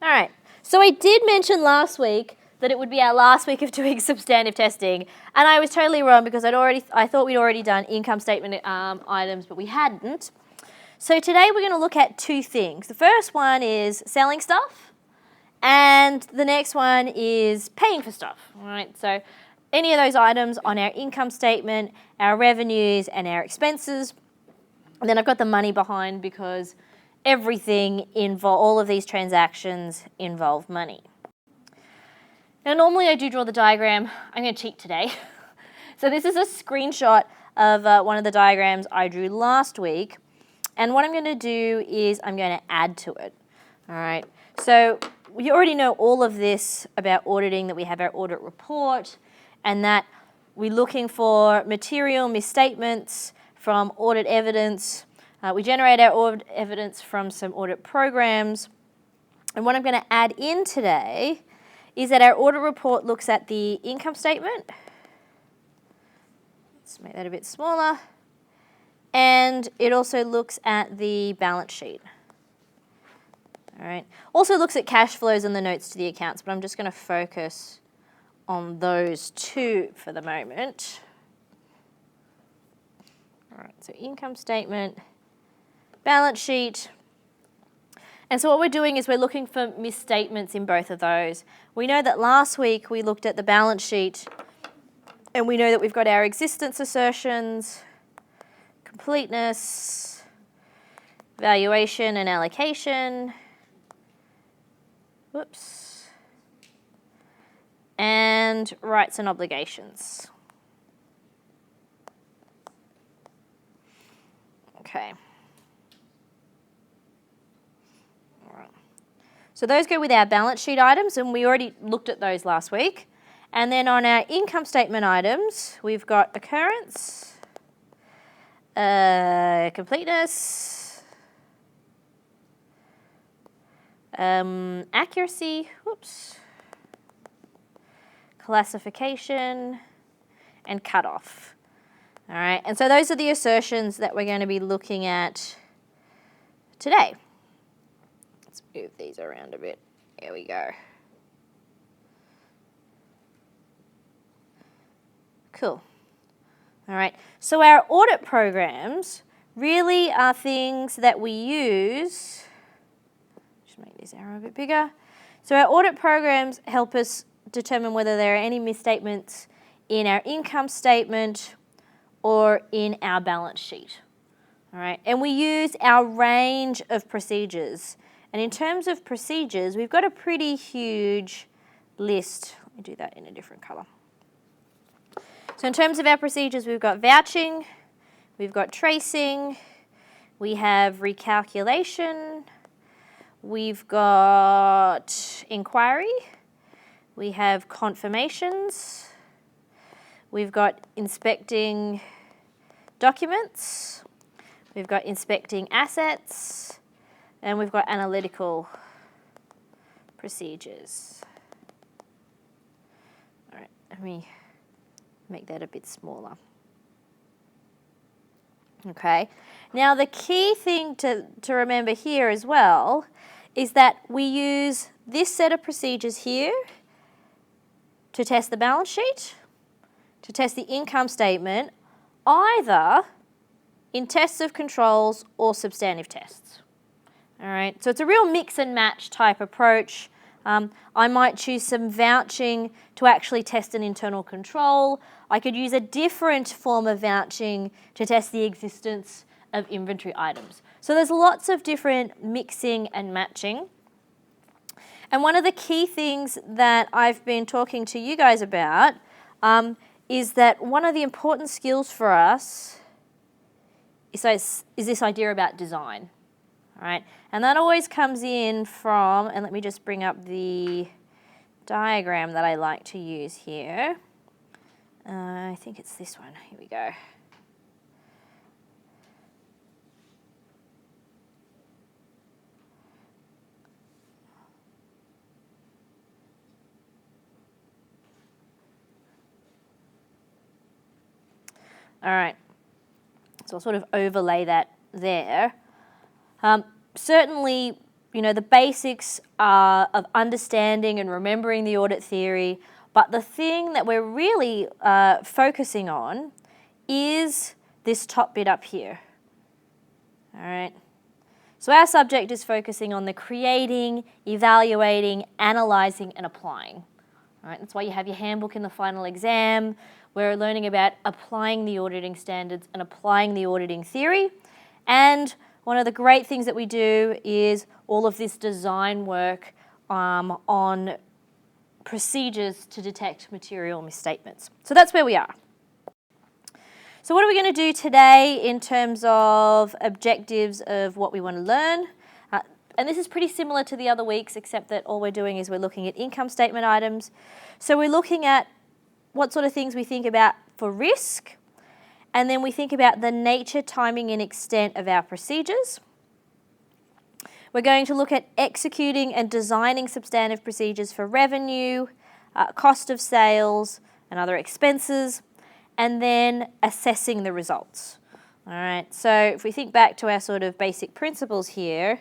All right, so I did mention last week that it would be our last week of doing substantive testing, and I was totally wrong because I thought we'd already done income statement items, but we hadn't. So today we're going to look at two things. The first one is selling stuff, and the next one is paying for stuff. All right, so any of those items on our income statement, our revenues, and our expenses. And then I've got the money behind because all of these transactions involve money. Now, normally I do draw the diagram. I'm going to cheat today. So this is a screenshot of one of the diagrams I drew last week. And what I'm going to do is I'm going to add to it. All right. So we already know all of this about auditing, that we have our audit report, and that we're looking for material misstatements from audit evidence. We generate our audit evidence from some audit programs. And what I'm going to add in today is that our audit report looks at the income statement. Let's make that a bit smaller. And it also looks at the balance sheet. All right. Also looks at cash flows and the notes to the accounts, but I'm just going to focus on those two for the moment. All right, so income statement, balance sheet. And so what we're doing is we're looking for misstatements in both of those. We know that last week we looked at the balance sheet, and we know that we've got our existence assertions, completeness, valuation and allocation, and rights and obligations. Okay. All right. So those go with our balance sheet items, and we already looked at those last week. And then on our income statement items, we've got occurrence, completeness, accuracy, classification, and cutoff. All right, and so those are the assertions that we're going to be looking at today. Let's move these around a bit. Here we go. Cool. All right, so our audit programs really are things that we use. Just make this arrow a bit bigger. So our audit programs help us determine whether there are any misstatements in our income statement or in our balance sheet. All right, and we use our range of procedures. And in terms of procedures, we've got a pretty huge list. Let me do that in a different color. So in terms of our procedures, we've got vouching, we've got tracing, we have recalculation, we've got inquiry, we have confirmations, we've got inspecting documents, we've got inspecting assets, and we've got analytical procedures. All right, let me make that a bit smaller. Okay, now the key thing to remember here as well is that we use this set of procedures here to test the balance sheet, to test the income statement, either in tests of controls or substantive tests. All right, so it's a real mix and match type approach. I might choose some vouching to actually test an internal control. I could use a different form of vouching to test the existence of inventory items. So there's lots of different mixing and matching. And one of the key things that I've been talking to you guys about is that one of the important skills for us is this idea about design. All right, and that always comes in from, and let me just bring up the diagram that I like to use here. I think it's this one. Here we go. All right, so I'll sort of overlay that there. Certainly, the basics of understanding and remembering the audit theory, but the thing that we're really focusing on is this top bit up here. All right. So our subject is focusing on the creating, evaluating, analysing and applying. All right. That's why you have your handbook in the final exam. We're learning about applying the auditing standards and applying the auditing theory. And one of the great things that we do is all of this design work on procedures to detect material misstatements. So that's where we are. So what are we going to do today in terms of objectives of what we want to learn? And this is pretty similar to the other weeks, except that all we're doing is we're looking at income statement items. So we're looking at what sort of things we think about for risk, and then we think about the nature, timing and extent of our procedures. We're going to look at executing and designing substantive procedures for revenue, cost of sales and other expenses, and then assessing the results. All right, so if we think back to our sort of basic principles here,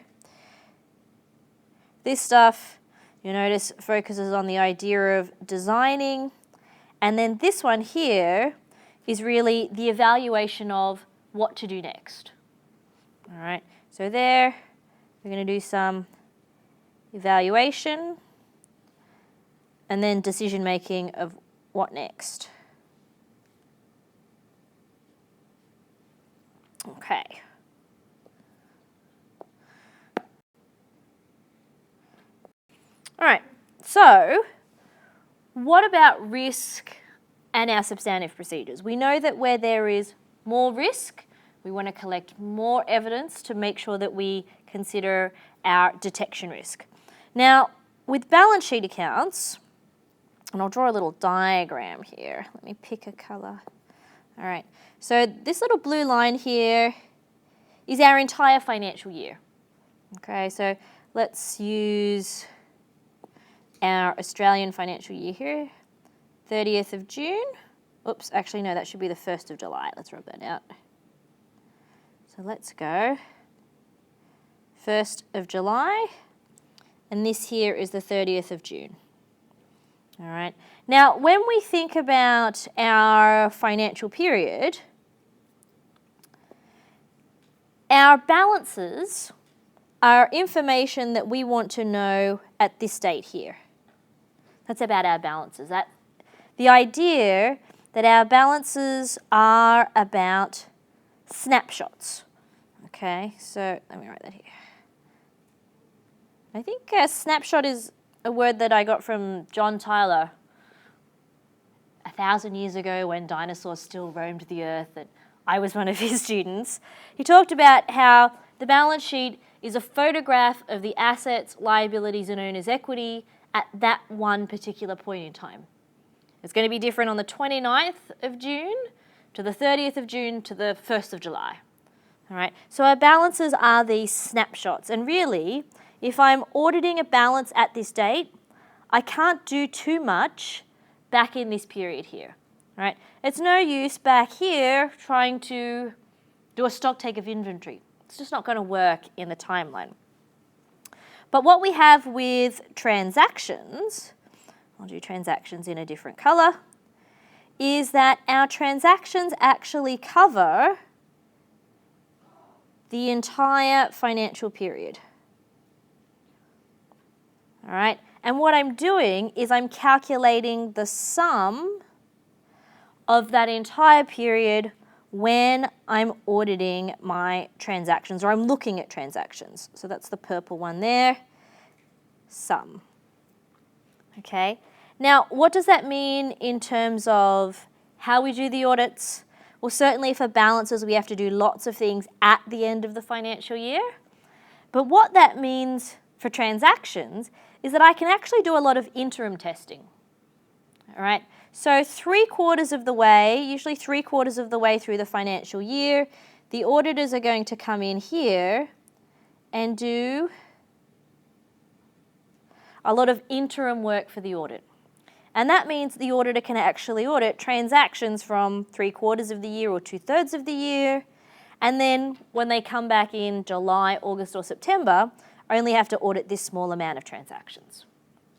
this stuff, you notice, focuses on the idea of designing, and then this one here is really the evaluation of what to do next. All right, so there we're going to do some evaluation and then decision making of what next. Okay. All right, so what about risk and our substantive procedures? We know that where there is more risk, we want to collect more evidence to make sure that we consider our detection risk. Now, with balance sheet accounts, and I'll draw a little diagram here. Let me pick a colour. All right, so this little blue line here is our entire financial year. Okay, so let's use our Australian financial year here, 30th of June. Oops, actually no, that should be the 1st of July. Let's rub that out. So let's go 1st of July, and this here is the 30th of June. All right. Now, when we think about our financial period, our balances are information that we want to know at this date here. That's about our balances. The idea that our balances are about snapshots. Okay, so let me write that here. I think a snapshot is a word that I got from John Tyler 1,000 years ago when dinosaurs still roamed the earth, and I was one of his students. He talked about how the balance sheet is a photograph of the assets, liabilities and owner's equity at that one particular point in time. It's going to be different on the 29th of June to the 30th of June to the 1st of July. All right, so our balances are these snapshots, and really, if I'm auditing a balance at this date, I can't do too much back in this period here. Right? It's no use back here trying to do a stock take of inventory. It's just not going to work in the timeline. But what we have with transactions, I'll do transactions in a different colour, is that our transactions actually cover the entire financial period. All right, and what I'm doing is I'm calculating the sum of that entire period when I'm auditing my transactions, or I'm looking at transactions. So that's the purple one there, sum. Okay, now what does that mean in terms of how we do the audits? Well, certainly for balances, we have to do lots of things at the end of the financial year. But what that means for transactions is that I can actually do a lot of interim testing. All right, so 3/4 of the way, usually 3/4 of the way through the financial year, the auditors are going to come in here and do a lot of interim work for the audit. And that means the auditor can actually audit transactions from 3/4 of the year or 2/3 of the year. And then when they come back in July, August or September, only have to audit this small amount of transactions.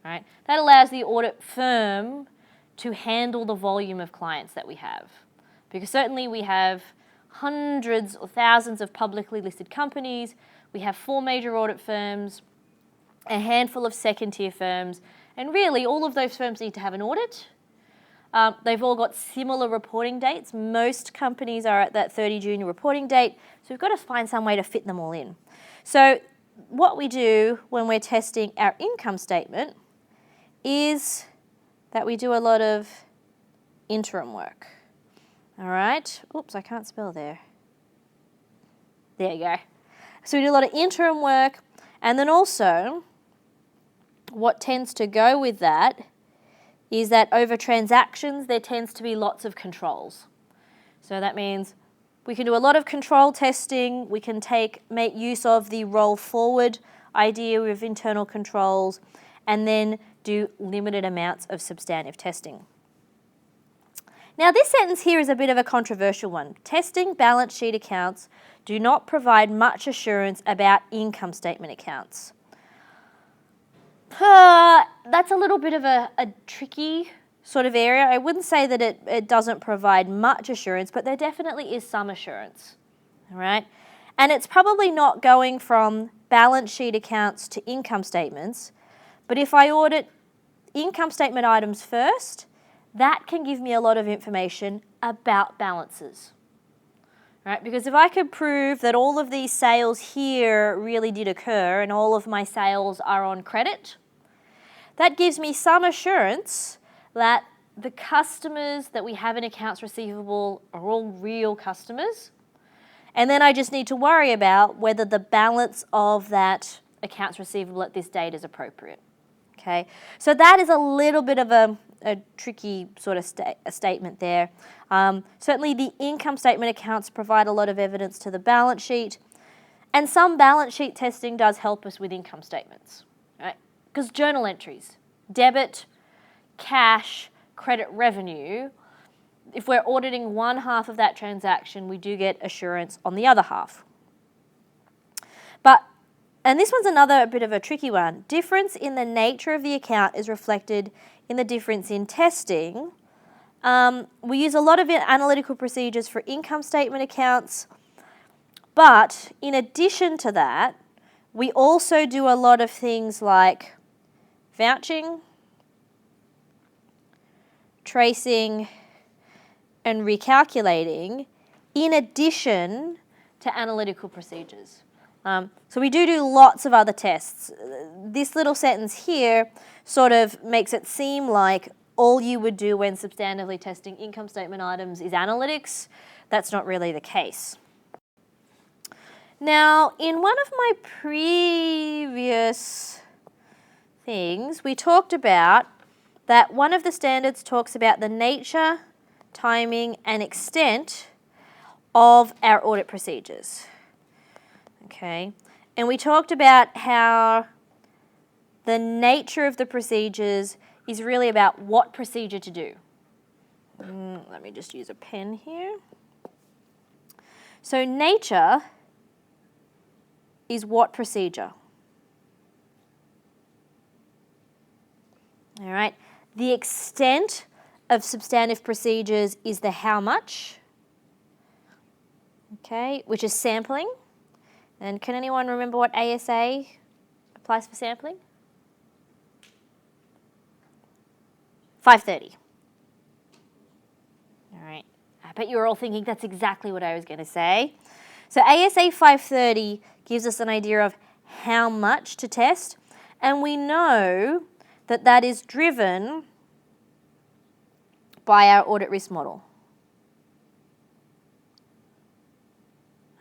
All right? That allows the audit firm to handle the volume of clients that we have. Because certainly we have hundreds or thousands of publicly listed companies, we have 4 major audit firms, a handful of second-tier firms, and really all of those firms need to have an audit. They've all got similar reporting dates. Most companies are at that 30 June reporting date, so we've got to find some way to fit them all in. So what we do when we're testing our income statement is that we do a lot of interim work. All right. Oops, I can't spell there. There you go. So we do a lot of interim work, and then also what tends to go with that is that over transactions there tends to be lots of controls. So that means we can do a lot of control testing, we can make use of the roll forward idea with internal controls, and then do limited amounts of substantive testing. Now this sentence here is a bit of a controversial one. Testing balance sheet accounts do not provide much assurance about income statement accounts. That's a little bit of a tricky sort of area. I wouldn't say that it doesn't provide much assurance, but there definitely is some assurance, all right? And it's probably not going from balance sheet accounts to income statements, but if I audit income statement items first, that can give me a lot of information about balances, right? Because if I could prove that all of these sales here really did occur and all of my sales are on credit, that gives me some assurance that the customers that we have in accounts receivable are all real customers. And then I just need to worry about whether the balance of that accounts receivable at this date is appropriate. Okay, so that is a little bit of a tricky sort of statement there. Certainly the income statement accounts provide a lot of evidence to the balance sheet, and some balance sheet testing does help us with income statements, right? Because journal entries, debit, cash, credit revenue, if we're auditing one half of that transaction, we do get assurance on the other half. And this one's another bit of a tricky one. Difference in the nature of the account is reflected in the difference in testing. We use a lot of analytical procedures for income statement accounts, but in addition to that, we also do a lot of things like vouching, tracing, and recalculating in addition to analytical procedures. So we do lots of other tests. This little sentence here sort of makes it seem like all you would do when substantively testing income statement items is analytics. That's not really the case. Now, in one of my previous things, we talked about that one of the standards talks about the nature, timing, and extent of our audit procedures. Okay, and we talked about how the nature of the procedures is really about what procedure to do. Let me just use a pen here. So nature is what procedure? All right, the extent of substantive procedures is the how much, okay, which is sampling. And can anyone remember what ASA applies for sampling? 530. All right. I bet you were all thinking that's exactly what I was going to say. So ASA 530 gives us an idea of how much to test, and we know that that is driven by our audit risk model.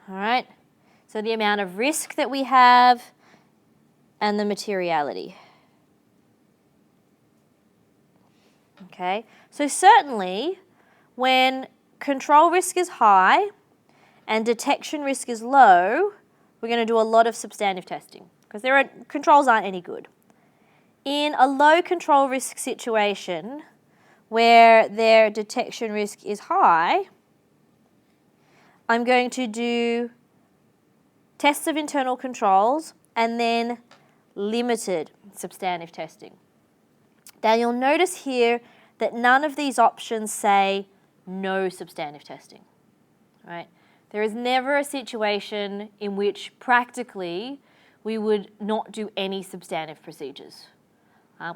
All right. So the amount of risk that we have and the materiality. Okay, so certainly when control risk is high and detection risk is low, we're going to do a lot of substantive testing because controls aren't any good. In a low control risk situation where their detection risk is high, I'm going to do tests of internal controls and then limited substantive testing. Now you'll notice here that none of these options say no substantive testing, right? There is never a situation in which practically we would not do any substantive procedures.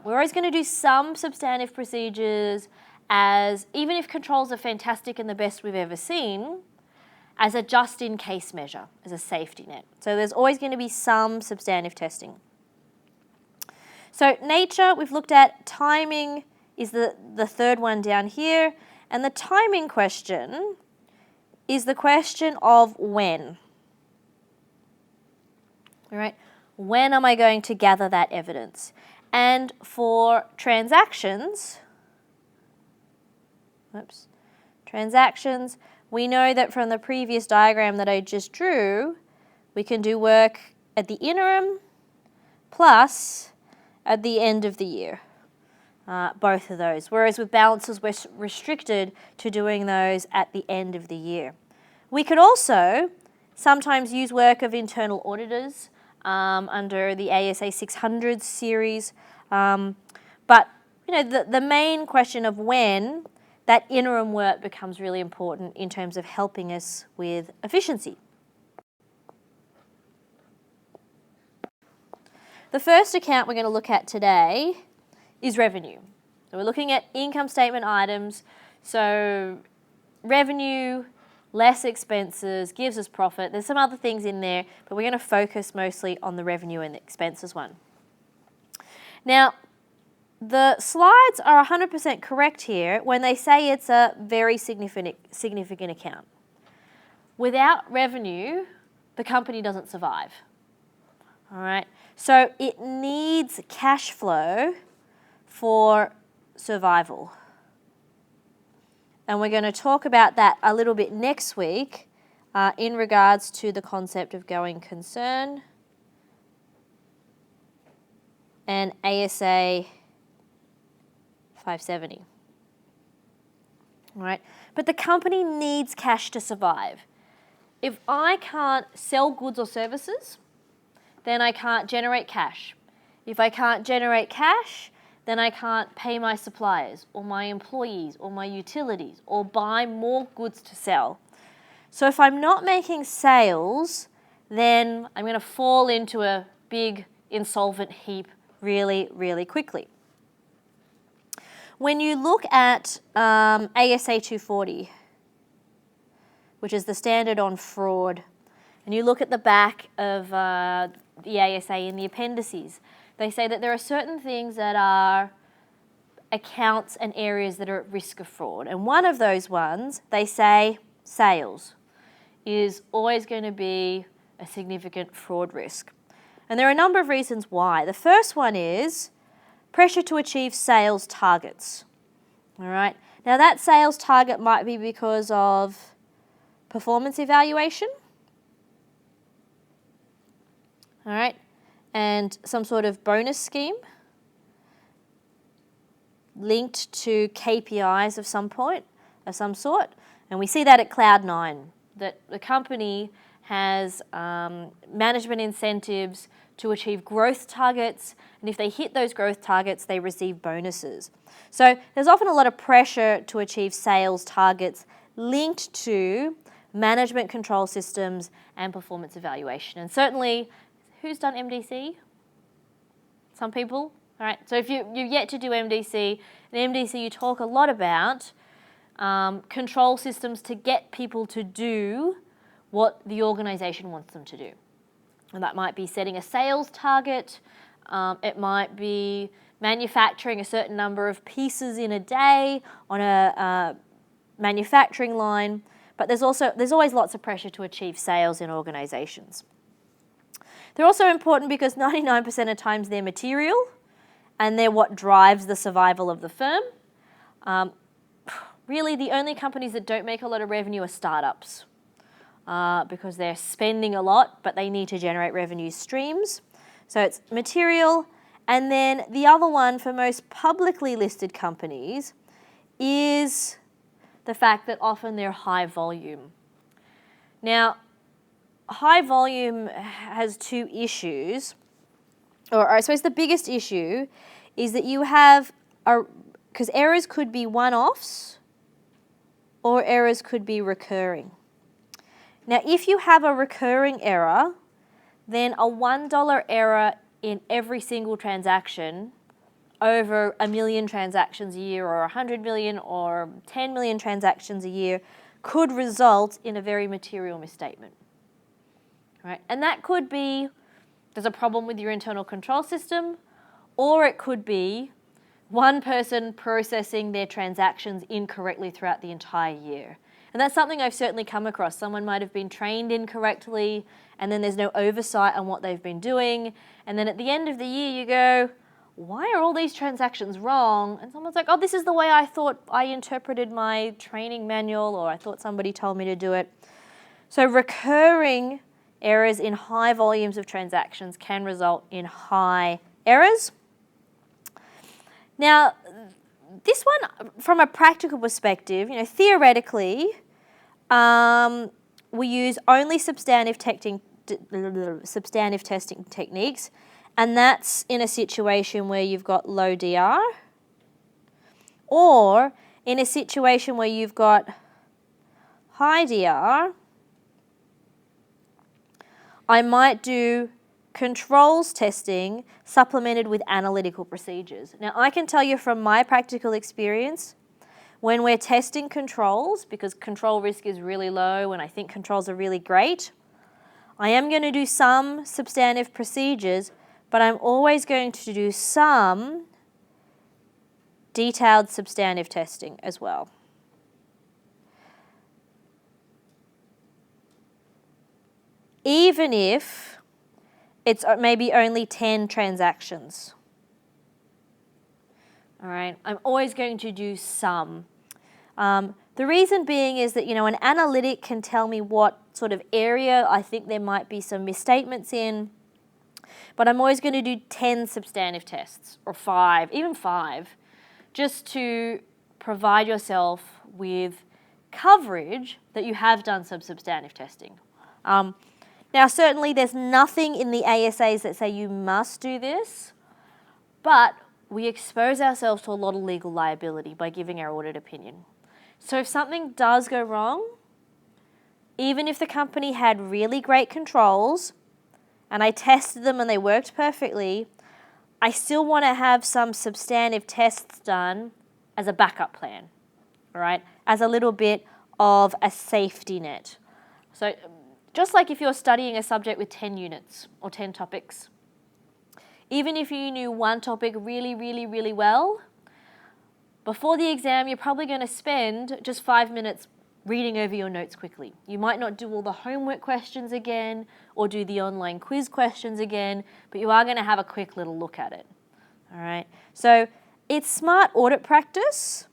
We're always going to do some substantive procedures as, even if controls are fantastic and the best we've ever seen, as a just-in-case measure, as a safety net. So there's always going to be some substantive testing. So nature, we've looked at. Timing is the third one down here. And the timing question is the question of when. All right, when am I going to gather that evidence? And for transactions, we know that from the previous diagram that I just drew, we can do work at the interim plus at the end of the year, both of those. Whereas with balances, we're restricted to doing those at the end of the year. We could also sometimes use work of internal auditors under the ASA 600 series. But the main question of when, that interim work becomes really important in terms of helping us with efficiency. The first account we're going to look at today is revenue. So we're looking at income statement items. So revenue, less expenses, gives us profit. There's some other things in there, but we're going to focus mostly on the revenue and the expenses one. Now, the slides are 100% correct here when they say it's a very significant account. Without revenue, the company doesn't survive. All right, so it needs cash flow for survival. And we're going to talk about that a little bit next week in regards to the concept of going concern and ASA 570. All right, but the company needs cash to survive. If I can't sell goods or services, then I can't generate cash. If I can't generate cash, then I can't pay my suppliers or my employees or my utilities or buy more goods to sell. So if I'm not making sales, then I'm going to fall into a big insolvent heap really, really quickly. When you look at ASA 240, which is the standard on fraud, and you look at the back of the ASA in the appendices, they say that there are certain things that are accounts and areas that are at risk of fraud. And one of those ones, they say sales, is always going to be a significant fraud risk. And there are a number of reasons why. The first one is pressure to achieve sales targets. All right. Now that sales target might be because of performance evaluation. All right. And some sort of bonus scheme linked to KPIs of some sort. And we see that at Cloud9, that the company has management incentives to achieve growth targets, and if they hit those growth targets, they receive bonuses. So there's often a lot of pressure to achieve sales targets linked to management control systems and performance evaluation. And certainly, who's done MDC? Some people. All right, so if you've yet to do MDC, in MDC you talk a lot about control systems to get people to do what the organisation wants them to do. And that might be setting a sales target, it might be manufacturing a certain number of pieces in a day on a manufacturing line, but there's always lots of pressure to achieve sales in organisations. They're also important because 99% of times they're material and they're what drives the survival of the firm. Really, the only companies that don't make a lot of revenue are startups because they're spending a lot, but they need to generate revenue streams. So it's material. And then the other one for most publicly listed companies is the fact that often they're high volume. Now, high volume has two issues, or I suppose the biggest issue is that you have, because errors could be one-offs or errors could be recurring. Now, if you have a recurring error, then a $1 error in every single transaction over 1 million transactions a year, or 100 million or 10 million transactions a year could result in a very material misstatement. Right? And that could be there's a problem with your internal control system, or it could be one person processing their transactions incorrectly throughout the entire year. And that's something I've certainly come across. Someone might have been trained incorrectly, and then there's no oversight on what they've been doing. And then at the end of the year, you go, why are all these transactions wrong? And someone's like, oh, this is the way I thought I interpreted my training manual, or I thought somebody told me to do it. So recurring errors in high volumes of transactions can result in high errors. Now, this one, from a practical perspective, theoretically, we use only substantive testing techniques, and that's in a situation where you've got low DR, or in a situation where you've got high DR, I might do controls testing supplemented with analytical procedures. Now, I can tell you from my practical experience, when we're testing controls, because control risk is really low and I think controls are really great, I am going to do some substantive procedures, but I'm always going to do some detailed substantive testing as well. Even if it's maybe only 10 transactions. All right, I'm always going to do some. The reason being is that, an analytic can tell me what sort of area I think there might be some misstatements in, but I'm always going to do 10 substantive tests, or 5, even 5, just to provide yourself with coverage that you have done some substantive testing. Now, certainly there's nothing in the ASAs that say you must do this, but we expose ourselves to a lot of legal liability by giving our audit opinion. So if something does go wrong, even if the company had really great controls and I tested them and they worked perfectly, I still want to have some substantive tests done as a backup plan, all right, as a little bit of a safety net. So just like if you're studying a subject with 10 units or 10 topics, even if you knew one topic really, really, really well, before the exam, you're probably going to spend just 5 minutes reading over your notes quickly. You might not do all the homework questions again or do the online quiz questions again, but you are going to have a quick little look at it. All right. So it's smart audit practice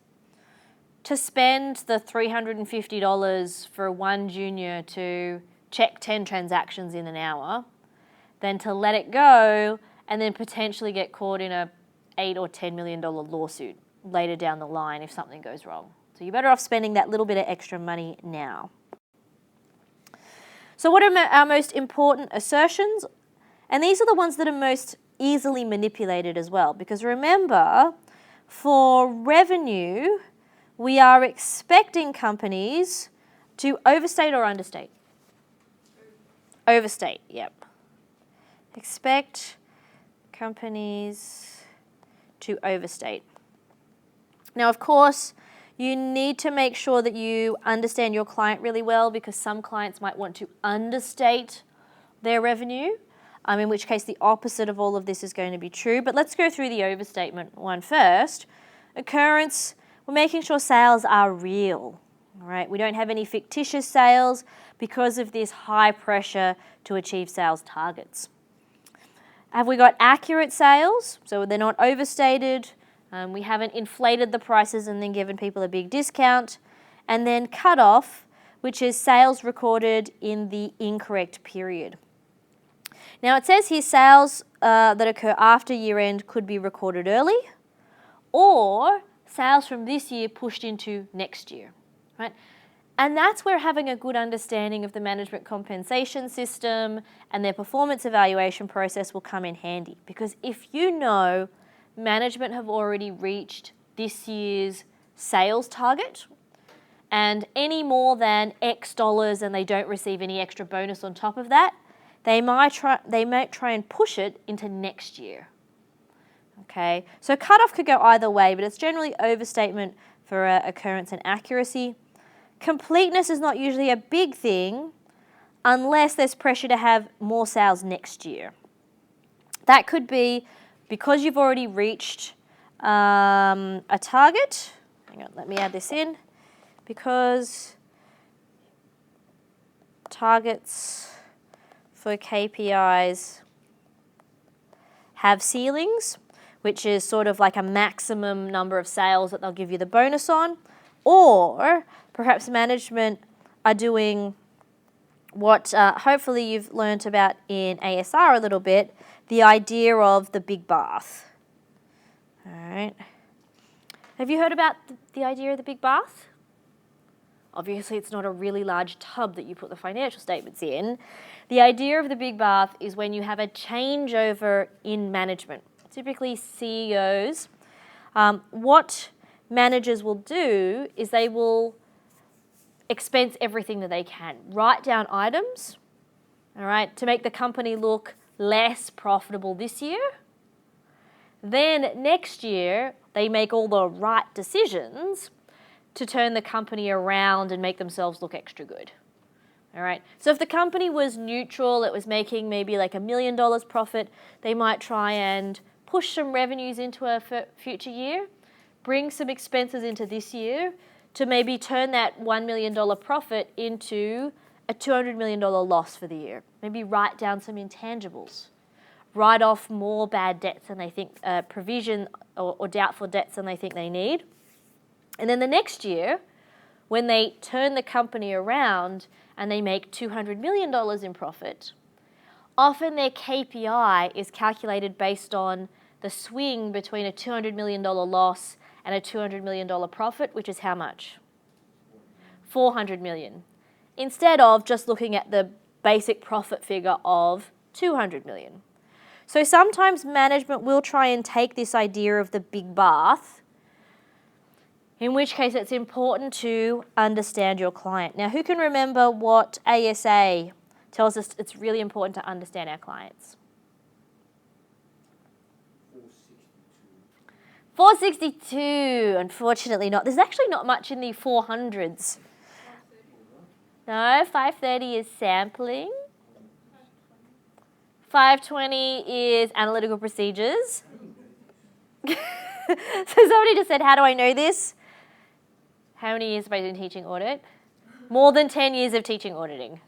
to spend the $350 for one junior to check 10 transactions in an hour than to let it go and then potentially get caught in a $8 or $10 million lawsuit later down the line if something goes wrong. So you're better off spending that little bit of extra money now. So what are our most important assertions? And these are the ones that are most easily manipulated as well, because remember, for revenue, we are expecting companies to overstate or understate. Overstate, yep. Expect companies to overstate. Now, of course, you need to make sure that you understand your client really well, because some clients might want to understate their revenue, in which case the opposite of all of this is going to be true. But let's go through the overstatement one first. Occurrence, we're making sure sales are real. All right, we don't have any fictitious sales because of this high pressure to achieve sales targets. Have we got accurate sales? So they're not overstated. We haven't inflated the prices and then given people a big discount. And then cut off, which is sales recorded in the incorrect period. Now it says here sales that occur after year end could be recorded early, or sales from this year pushed into next year. Right? And that's where having a good understanding of the management compensation system and their performance evaluation process will come in handy. Because if you know management have already reached this year's sales target and any more than X dollars and they don't receive any extra bonus on top of that, they might try and push it into next year. Okay, so cutoff could go either way, but it's generally overstatement for occurrence and accuracy. Completeness is not usually a big thing unless there's pressure to have more sales next year. That could be because you've already reached a target. Hang on, let me add this in. Because targets for KPIs have ceilings, which is sort of like a maximum number of sales that they'll give you the bonus on, or perhaps management are doing what hopefully you've learnt about in ASR a little bit, the idea of the big bath. All right. Have you heard about the idea of the big bath? Obviously, it's not a really large tub that you put the financial statements in. The idea of the big bath is when you have a changeover in management, typically CEOs. What managers will do is they will expense everything that they can. Write down items, all right, to make the company look less profitable this year. Then next year, they make all the right decisions to turn the company around and make themselves look extra good. All right. So if the company was neutral, it was making maybe like $1 million profit, they might try and push some revenues into a future year, bring some expenses into this year to maybe turn that $1 million profit into a $200 million loss for the year. Maybe write down some intangibles. Write off more bad debts than they think, provision or doubtful debts than they think they need. And then the next year, when they turn the company around and they make $200 million in profit, often their KPI is calculated based on the swing between a $200 million loss and a $200 million profit, which is how much? $400 million. Instead of just looking at the basic profit figure of $200 million. So sometimes management will try and take this idea of the big bath, in which case it's important to understand your client. Now, who can remember what ASA tells us it's really important to understand our clients? 462, unfortunately not. There's actually not much in the 400s. No, 530 is sampling. 520 is analytical procedures. So somebody just said, how do I know this? How many years have I been teaching audit? More than 10 years of teaching auditing,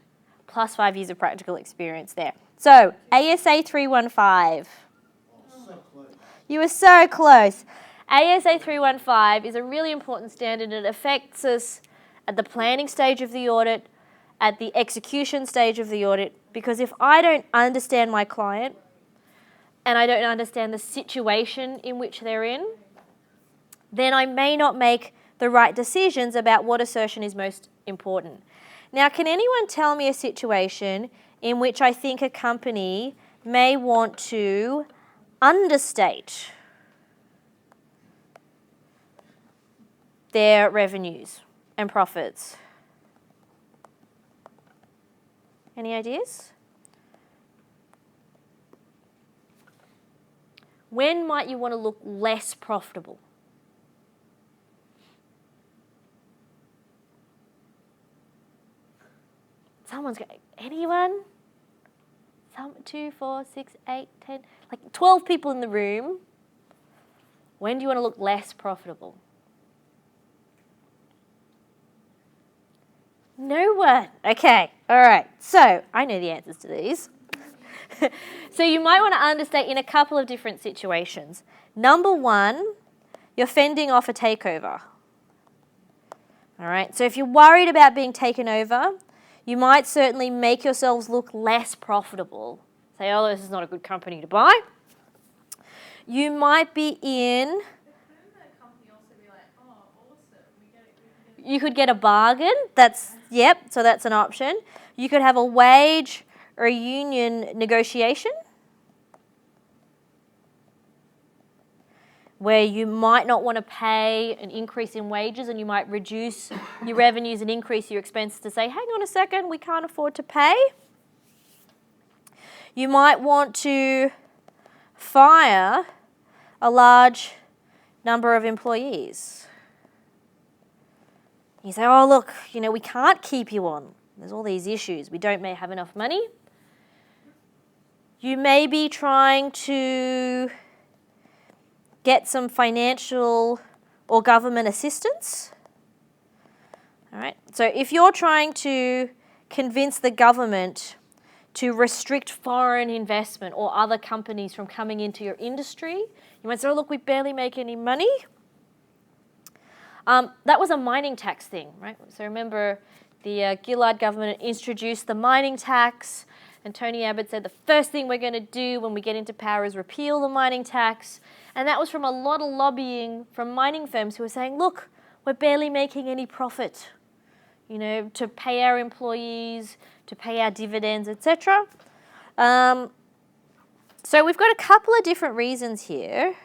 plus 5 years of practical experience there. So, ASA 315. You were so close. ASA 315 is a really important standard. It affects us at the planning stage of the audit, at the execution stage of the audit, because if I don't understand my client and I don't understand the situation in which they're in, then I may not make the right decisions about what assertion is most important. Now, can anyone tell me a situation in which I think a company may want to understate their revenues and profits? Any ideas? When might you want to look less profitable? Someone's going, anyone? 2, 4, 6, 8, 10, like 12 people in the room. When do you want to look less profitable? No one. Okay, all right. So I know the answers to these. So you might want to understate in a couple of different situations. Number one, you're fending off a takeover. All right, so if you're worried about being taken over, you might certainly make yourselves look less profitable. Say, oh, this is not a good company to buy. You might be in... You could get a bargain. So that's an option. You could have a wage or a union negotiation where you might not want to pay an increase in wages and you might reduce your revenues and increase your expenses to say, hang on a second, we can't afford to pay. You might want to fire a large number of employees. You say, oh, look, we can't keep you on. There's all these issues. We don't have enough money. You may be trying to get some financial or government assistance. All right. So if you're trying to convince the government to restrict foreign investment or other companies from coming into your industry, you might say, oh, look, we barely make any money. That was a mining tax thing, right? So remember, the Gillard government introduced the mining tax, and Tony Abbott said the first thing we're going to do when we get into power is repeal the mining tax. And that was from a lot of lobbying from mining firms who were saying, look, we're barely making any profit, to pay our employees, to pay our dividends, etc. So we've got a couple of different reasons here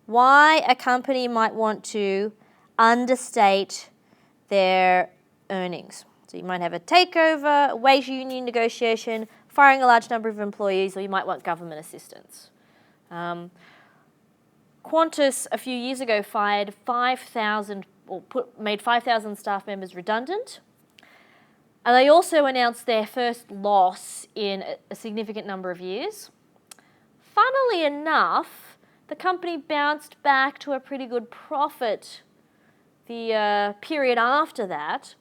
why a company might want to understate their earnings. So you might have a takeover, a wage union negotiation, firing a large number of employees, or you might want government assistance. Qantas a few years ago fired 5,000 or made 5,000 staff members redundant. And they also announced their first loss in a significant number of years. Funnily enough, the company bounced back to a pretty good profit the period after that.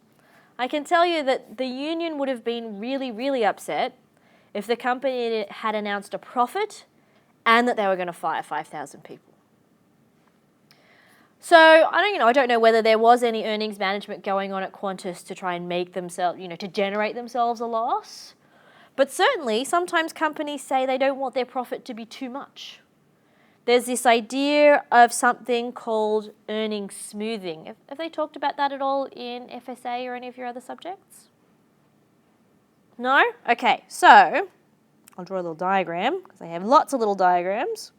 I can tell you that the union would have been really, really upset if the company had announced a profit and that they were going to fire 5,000 people. So I don't know whether there was any earnings management going on at Qantas to try and make themselves, to generate themselves a loss. But certainly, sometimes companies say they don't want their profit to be too much. There's this idea of something called earnings smoothing. Have they talked about that at all in FSA or any of your other subjects? No? Okay, so I'll draw a little diagram because I have lots of little diagrams.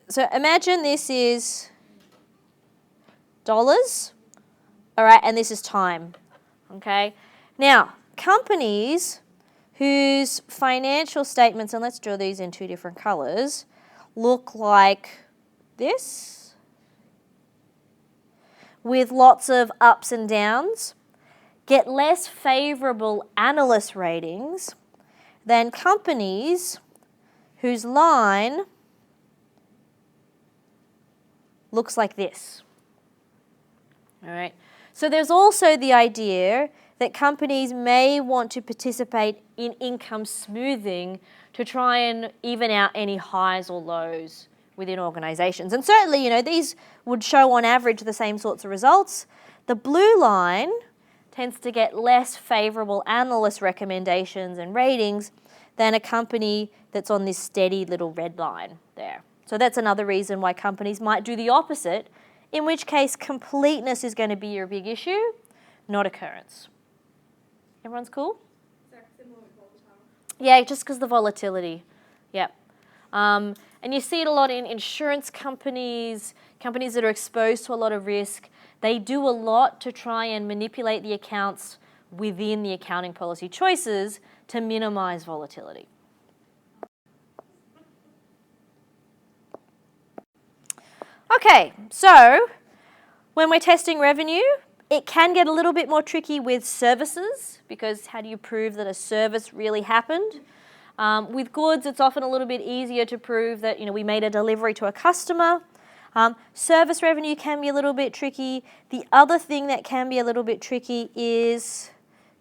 So imagine this is dollars, all right, and this is time, okay? Now, companies whose financial statements, and let's draw these in two different colours, look like this, with lots of ups and downs, get less favourable analyst ratings than companies whose line looks like this. All right. So there's also the idea that companies may want to participate in income smoothing to try and even out any highs or lows within organisations. And certainly, these would show on average the same sorts of results. The blue line tends to get less favourable analyst recommendations and ratings than a company that's on this steady little red line there. So that's another reason why companies might do the opposite, in which case completeness is going to be your big issue, not occurrence. Everyone's cool? Yeah, just because the volatility. Yeah. And you see it a lot in insurance companies, companies that are exposed to a lot of risk. They do a lot to try and manipulate the accounts within the accounting policy choices to minimize volatility. Okay, so when we're testing revenue, it can get a little bit more tricky with services because how do you prove that a service really happened? With goods, it's often a little bit easier to prove that we made a delivery to a customer. Service revenue can be a little bit tricky. The other thing that can be a little bit tricky is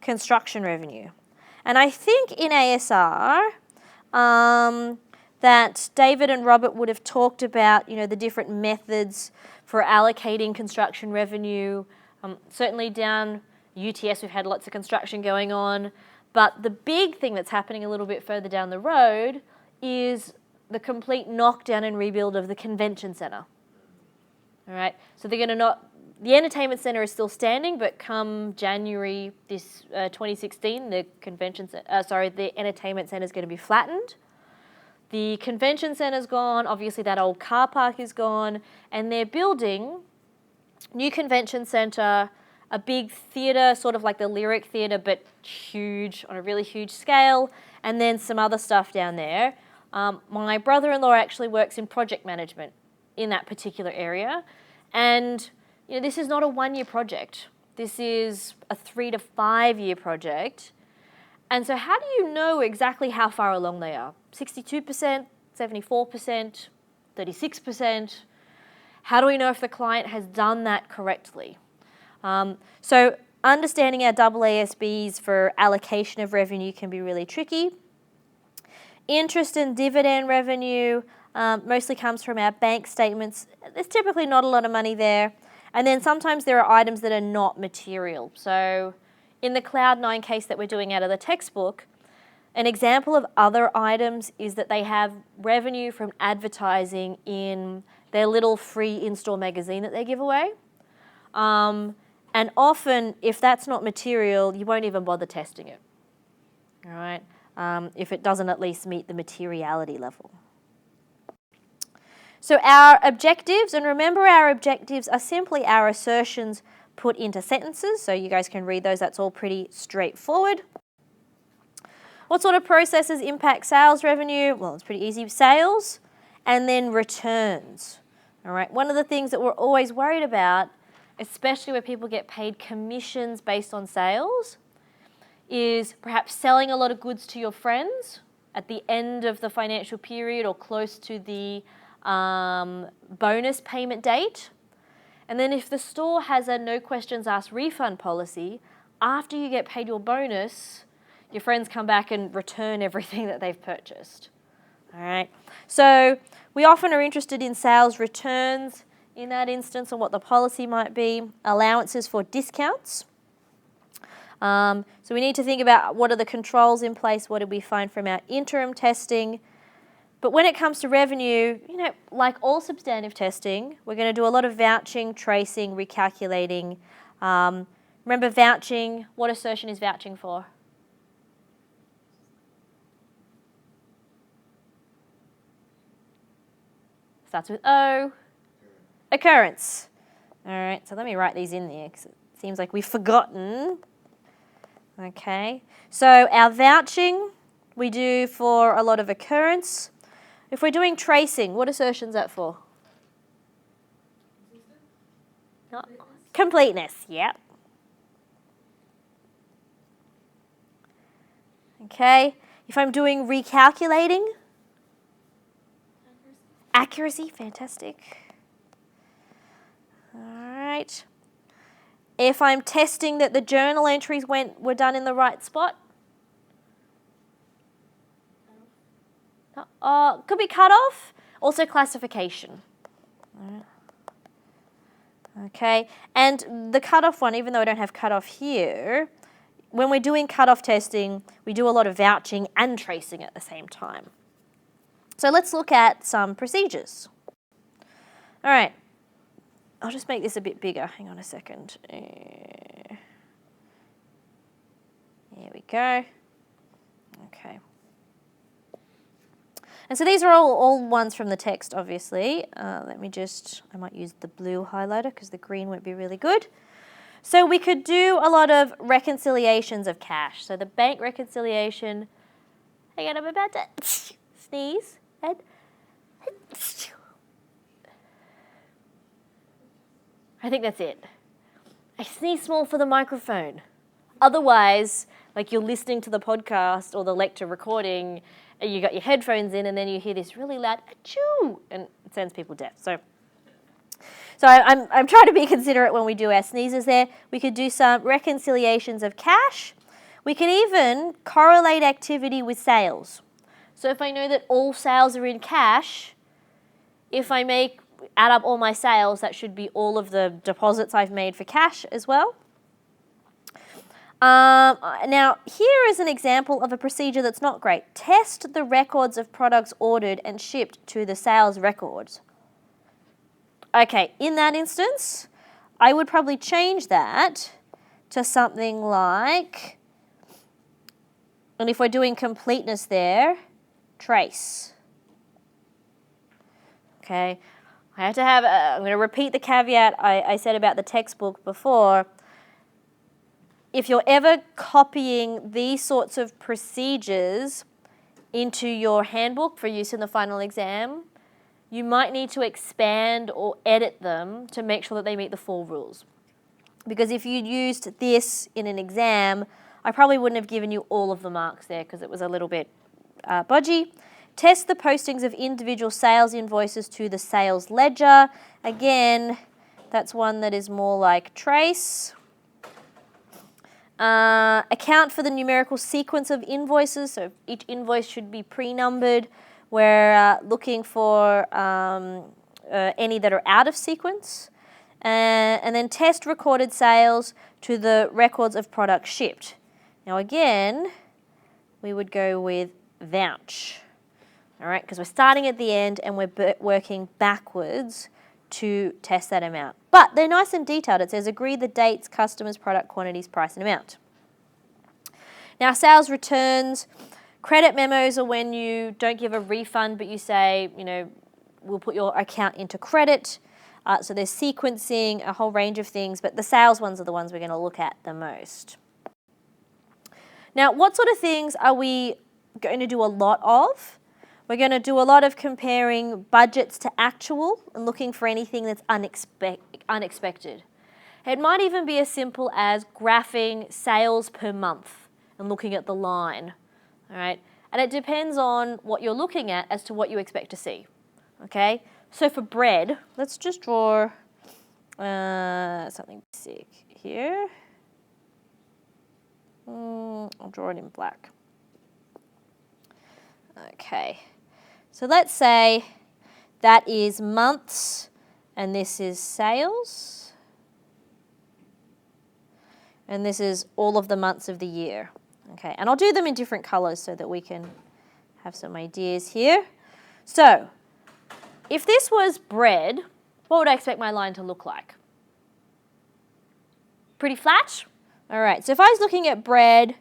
construction revenue. And I think in ASR that David and Robert would have talked about, the different methods for allocating construction revenue. Certainly down UTS, we've had lots of construction going on. But the big thing that's happening a little bit further down the road is the complete knockdown and rebuild of the convention centre. All right, so they're going to not, the entertainment centre is still standing, but come January 2016, the the entertainment centre is going to be flattened. The convention centre's gone, obviously that old car park is gone, and they're building new convention centre, a big theatre, sort of like the Lyric Theatre, but huge, on a really huge scale, and then some other stuff down there. My brother-in-law actually works in project management in that particular area, and this is not a 1-year project. This is a 3 to 5 year project. And so how do you know exactly how far along they are? 62%, 74%, 36%? How do we know if the client has done that correctly? So understanding our AASBs for allocation of revenue can be really tricky. Interest and dividend revenue mostly comes from our bank statements. There's typically not a lot of money there. And then sometimes there are items that are not material. So in the Cloud9 case that we're doing out of the textbook, an example of other items is that they have revenue from advertising in their little free in-store magazine that they give away. And often, if that's not material, you won't even bother testing it, all right, if it doesn't at least meet the materiality level. So our objectives, and remember our objectives are simply our assertions put into sentences, so you guys can read those, that's all pretty straightforward. What sort of processes impact sales revenue? Well, it's pretty easy, sales and then returns. All right, one of the things that we're always worried about, especially where people get paid commissions based on sales, is perhaps selling a lot of goods to your friends at the end of the financial period or close to the bonus payment date. And then if the store has a no questions asked refund policy, after you get paid your bonus, your friends come back and return everything that they've purchased. All right. So we often are interested in sales returns in that instance and what the policy might be, allowances for discounts. So we need to think about what are the controls in place, what did we find from our interim testing. But when it comes to revenue, like all substantive testing, we're going to do a lot of vouching, tracing, recalculating. Remember vouching, what assertion is vouching for? Starts with O. Occurrence. All right, so let me write these in there because it seems like we've forgotten. Okay, so our vouching we do for a lot of occurrence. If we're doing tracing, what assertion is that for? Completeness, yep. Okay, if I'm doing recalculating, accuracy, fantastic. All right. If I'm testing that the journal entries were done in the right spot, could be cut off. Also classification. Okay, and the cutoff one, even though I don't have cutoff here, when we're doing cutoff testing, we do a lot of vouching and tracing at the same time. So let's look at some procedures. All right, I'll just make this a bit bigger. Hang on a second. There we go. Okay. And so these are all ones from the text, obviously. I might use the blue highlighter because the green won't be really good. So we could do a lot of reconciliations of cash. So the bank reconciliation, hang on, I'm about to sneeze. And I think that's it. I sneeze small for the microphone. Otherwise, like you're listening to the podcast or the lecture recording, and you got your headphones in, and then you hear this really loud achoo, and it sends people deaf. So I'm trying to be considerate when we do our sneezes there. We could do some reconciliations of cash. We could even correlate activity with sales. So if I know that all sales are in cash, if I add up all my sales, that should be all of the deposits I've made for cash as well. Now, here is an example of a procedure that's not great. Test the records of products ordered and shipped to the sales records. Okay, in that instance, I would probably change that to something like, and if we're doing completeness there, trace. Okay, I have to have, I'm going to repeat the caveat I said about the textbook before. If you're ever copying these sorts of procedures into your handbook for use in the final exam, you might need to expand or edit them to make sure that they meet the 4 rules. Because if you'd used this in an exam, I probably wouldn't have given you all of the marks there because it was a little bit bodgy. Test the postings of individual sales invoices to the sales ledger. Again, that's one that is more like trace. Account for the numerical sequence of invoices, so each invoice should be pre-numbered. We're looking for any that are out of sequence. And then test recorded sales to the records of products shipped. Now again, we would go with vouch, all right, because we're starting at the end and we're working backwards to test that amount. But they're nice and detailed. It says agree the dates, customers, product quantities, price and amount. Now sales returns, credit memos are when you don't give a refund but you say, you know, we'll put your account into credit. So there's sequencing, a whole range of things, but the sales ones are the ones we're going to look at the most. Now, what sort of things are we going to do a lot of? We're going to do a lot of comparing budgets to actual and looking for anything that's unexpected. It might even be as simple as graphing sales per month and looking at the line, all right? And it depends on what you're looking at as to what you expect to see, okay? So for bread, let's just draw something basic here. I'll draw it in black. Okay, so let's say that is months and this is sales. And this is all of the months of the year. Okay, and I'll do them in different colors so that we can have some ideas here. So, if this was bread, what would I expect my line to look like? Pretty flat? All right, so if I was looking at bread,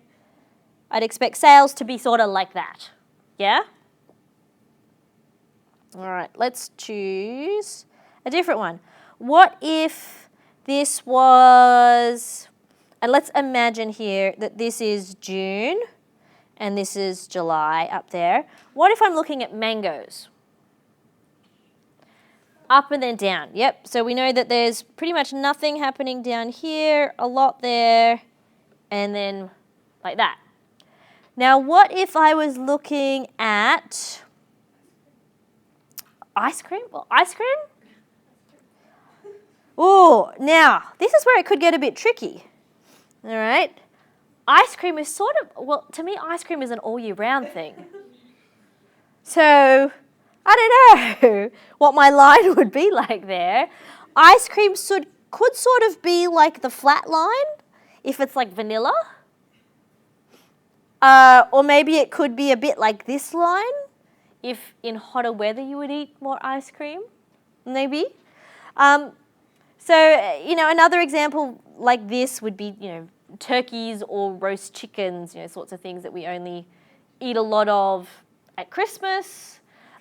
I'd expect sales to be sort of like that. Yeah? All right, let's choose a different one. What if this was, and let's imagine here that this is June and this is July up there. What if I'm looking at mangoes? Up and then down. Yep, so we know that there's pretty much nothing happening down here, a lot there, and then like that. Now, what if I was looking at ice cream? Well, ice cream? Oh, now, this is where it could get a bit tricky. All right? Ice cream is sort of, well, to me, ice cream is an all year round thing. So, I don't know what my line would be like there. Ice cream could sort of be like the flat line if it's like vanilla. Or maybe it could be a bit like this line if in hotter weather you would eat more ice cream, maybe. So, you know, another example like this would be, you know, turkeys or roast chickens, you know, sorts of things that we only eat a lot of at Christmas.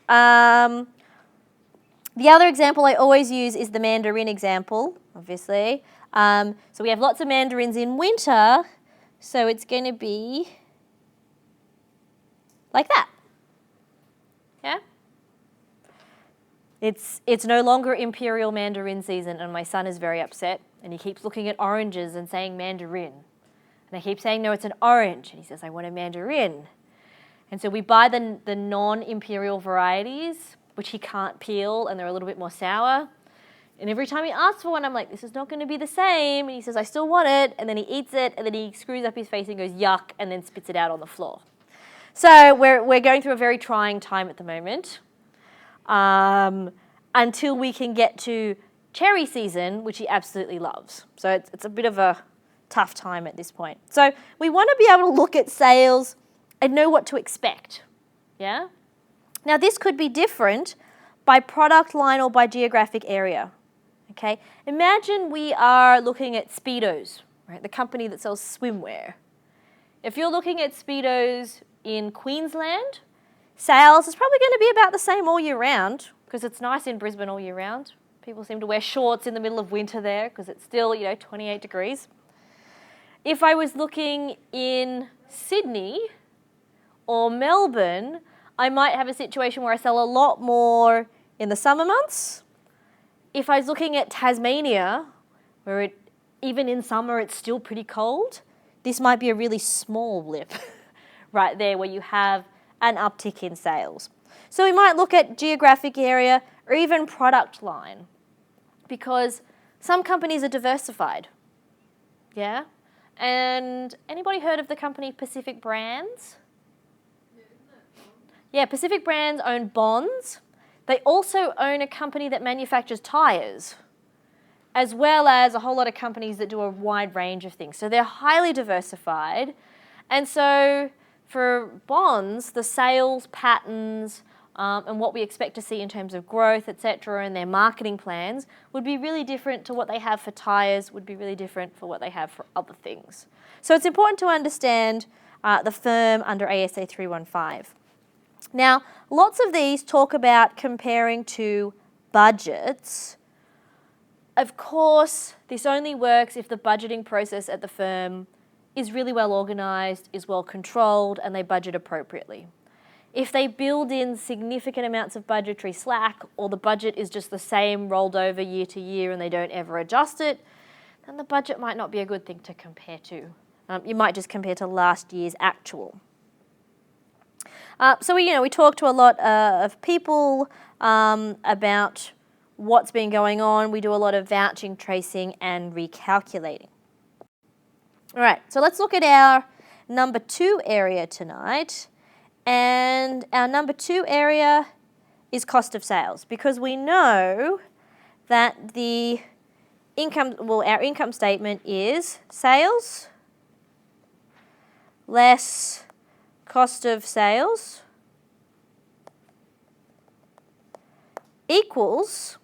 The other example I always use is the mandarin example, obviously. So we have lots of mandarins in winter, so it's going to be like that. Yeah? It's no longer imperial mandarin season, and my son is very upset, and he keeps looking at oranges and saying mandarin. And I keep saying, no, it's an orange. And he says, I want a mandarin. And so we buy the non-imperial varieties, which he can't peel, and they're a little bit more sour. And every time he asks for one, I'm like, this is not going to be the same. And he says, I still want it. And then he eats it, and then he screws up his face and goes, yuck, and then spits it out on the floor. So we're going through a very trying time at the moment, until we can get to cherry season, which he absolutely loves. So it's a bit of a tough time at this point. So we want to be able to look at sales and know what to expect. Yeah? Now this could be different by product line or by geographic area. Okay, imagine we are looking at Speedos, right? The company that sells swimwear. If you're looking at Speedos in Queensland, sales is probably going to be about the same all year round because it's nice in Brisbane all year round. People seem to wear shorts in the middle of winter there because it's still, 28 degrees. If I was looking in Sydney or Melbourne, I might have a situation where I sell a lot more in the summer months. If I was looking at Tasmania, where even in summer it's still pretty cold, this might be a really small blip right there where you have an uptick in sales. So we might look at geographic area or even product line because some companies are diversified. Yeah? And anybody heard of the company Pacific Brands? Yeah, Pacific Brands own bonds. They also own a company that manufactures tyres, as well as a whole lot of companies that do a wide range of things. So they're highly diversified. And so for bonds, the sales patterns and what we expect to see in terms of growth, etc., and their marketing plans would be really different to what they have for tyres, would be really different for what they have for other things. So it's important to understand the firm under ASA 315. Now, lots of these talk about comparing to budgets. Of course, this only works if the budgeting process at the firm is really well organised, is well controlled, and they budget appropriately. If they build in significant amounts of budgetary slack, or the budget is just the same rolled over year to year and they don't ever adjust it, then the budget might not be a good thing to compare to. You might just compare to last year's actual. So we talk to a lot of people about what's been going on. We do a lot of vouching, tracing, and recalculating. All right, so let's look at our number 2 area tonight. And our number 2 area is cost of sales, because we know that our income statement is sales less cost of sales equals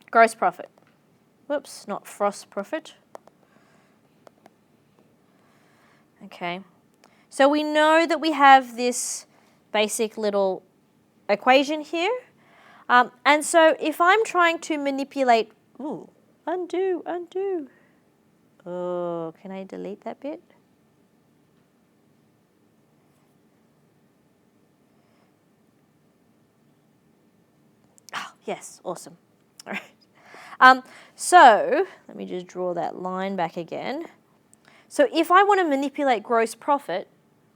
gross profit. Whoops, not gross profit. Okay. So we know that we have this basic little equation here. And so if I'm trying to manipulate, undo. Oh, can I delete that bit? Oh, yes, awesome. All right. So let me just draw that line back again. So if I want to manipulate gross profit,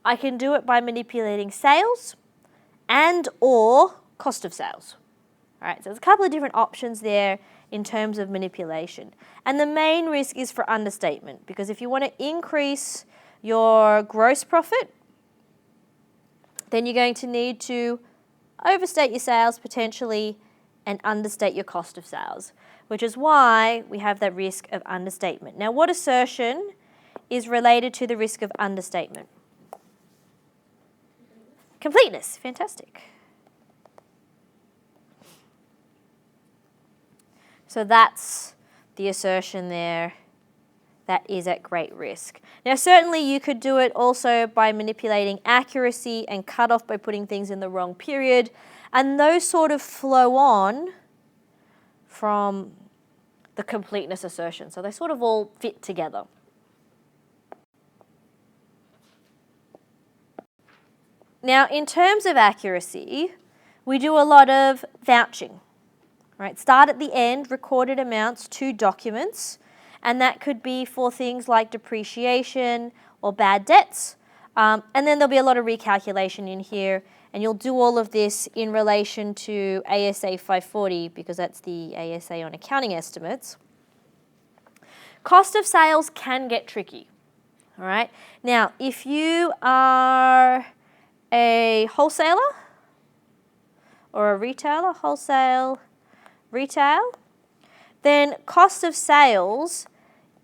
I can do it by manipulating sales and or cost of sales. All right, so there's a couple of different options there in terms of manipulation. And the main risk is for understatement, because if you want to increase your gross profit, then you're going to need to overstate your sales potentially and understate your cost of sales, which is why we have that risk of understatement. Now, what assertion is related to the risk of understatement? Completeness, fantastic. So that's the assertion there that is at great risk. Now certainly you could do it also by manipulating accuracy and cutoff by putting things in the wrong period, and those sort of flow on from the completeness assertion. So they sort of all fit together. Now, in terms of accuracy, we do a lot of vouching, right? Start at the end, recorded amounts to documents, and that could be for things like depreciation or bad debts. And then there'll be a lot of recalculation in here, and you'll do all of this in relation to ASA 540, because that's the ASA on accounting estimates. Cost of sales can get tricky, all right? Now, if you are a wholesaler or a retailer, wholesale, retail, then cost of sales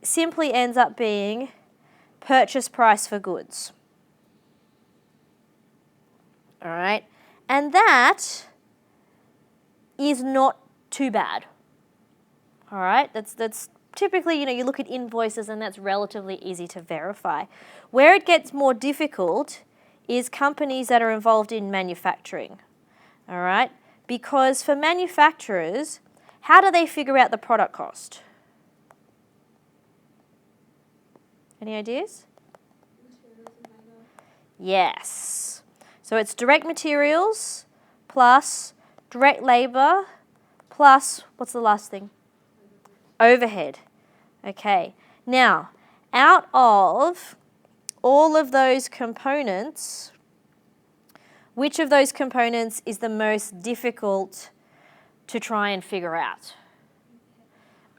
simply ends up being purchase price for goods. All right, and that is not too bad. All right, that's typically, you look at invoices and that's relatively easy to verify. Where it gets more difficult is companies that are involved in manufacturing. All right, because for manufacturers, how do they figure out the product cost? Any ideas? Yes. So it's direct materials plus direct labor plus, what's the last thing? Overhead. Okay. Now, out of all of those components, which of those components is the most difficult to try and figure out?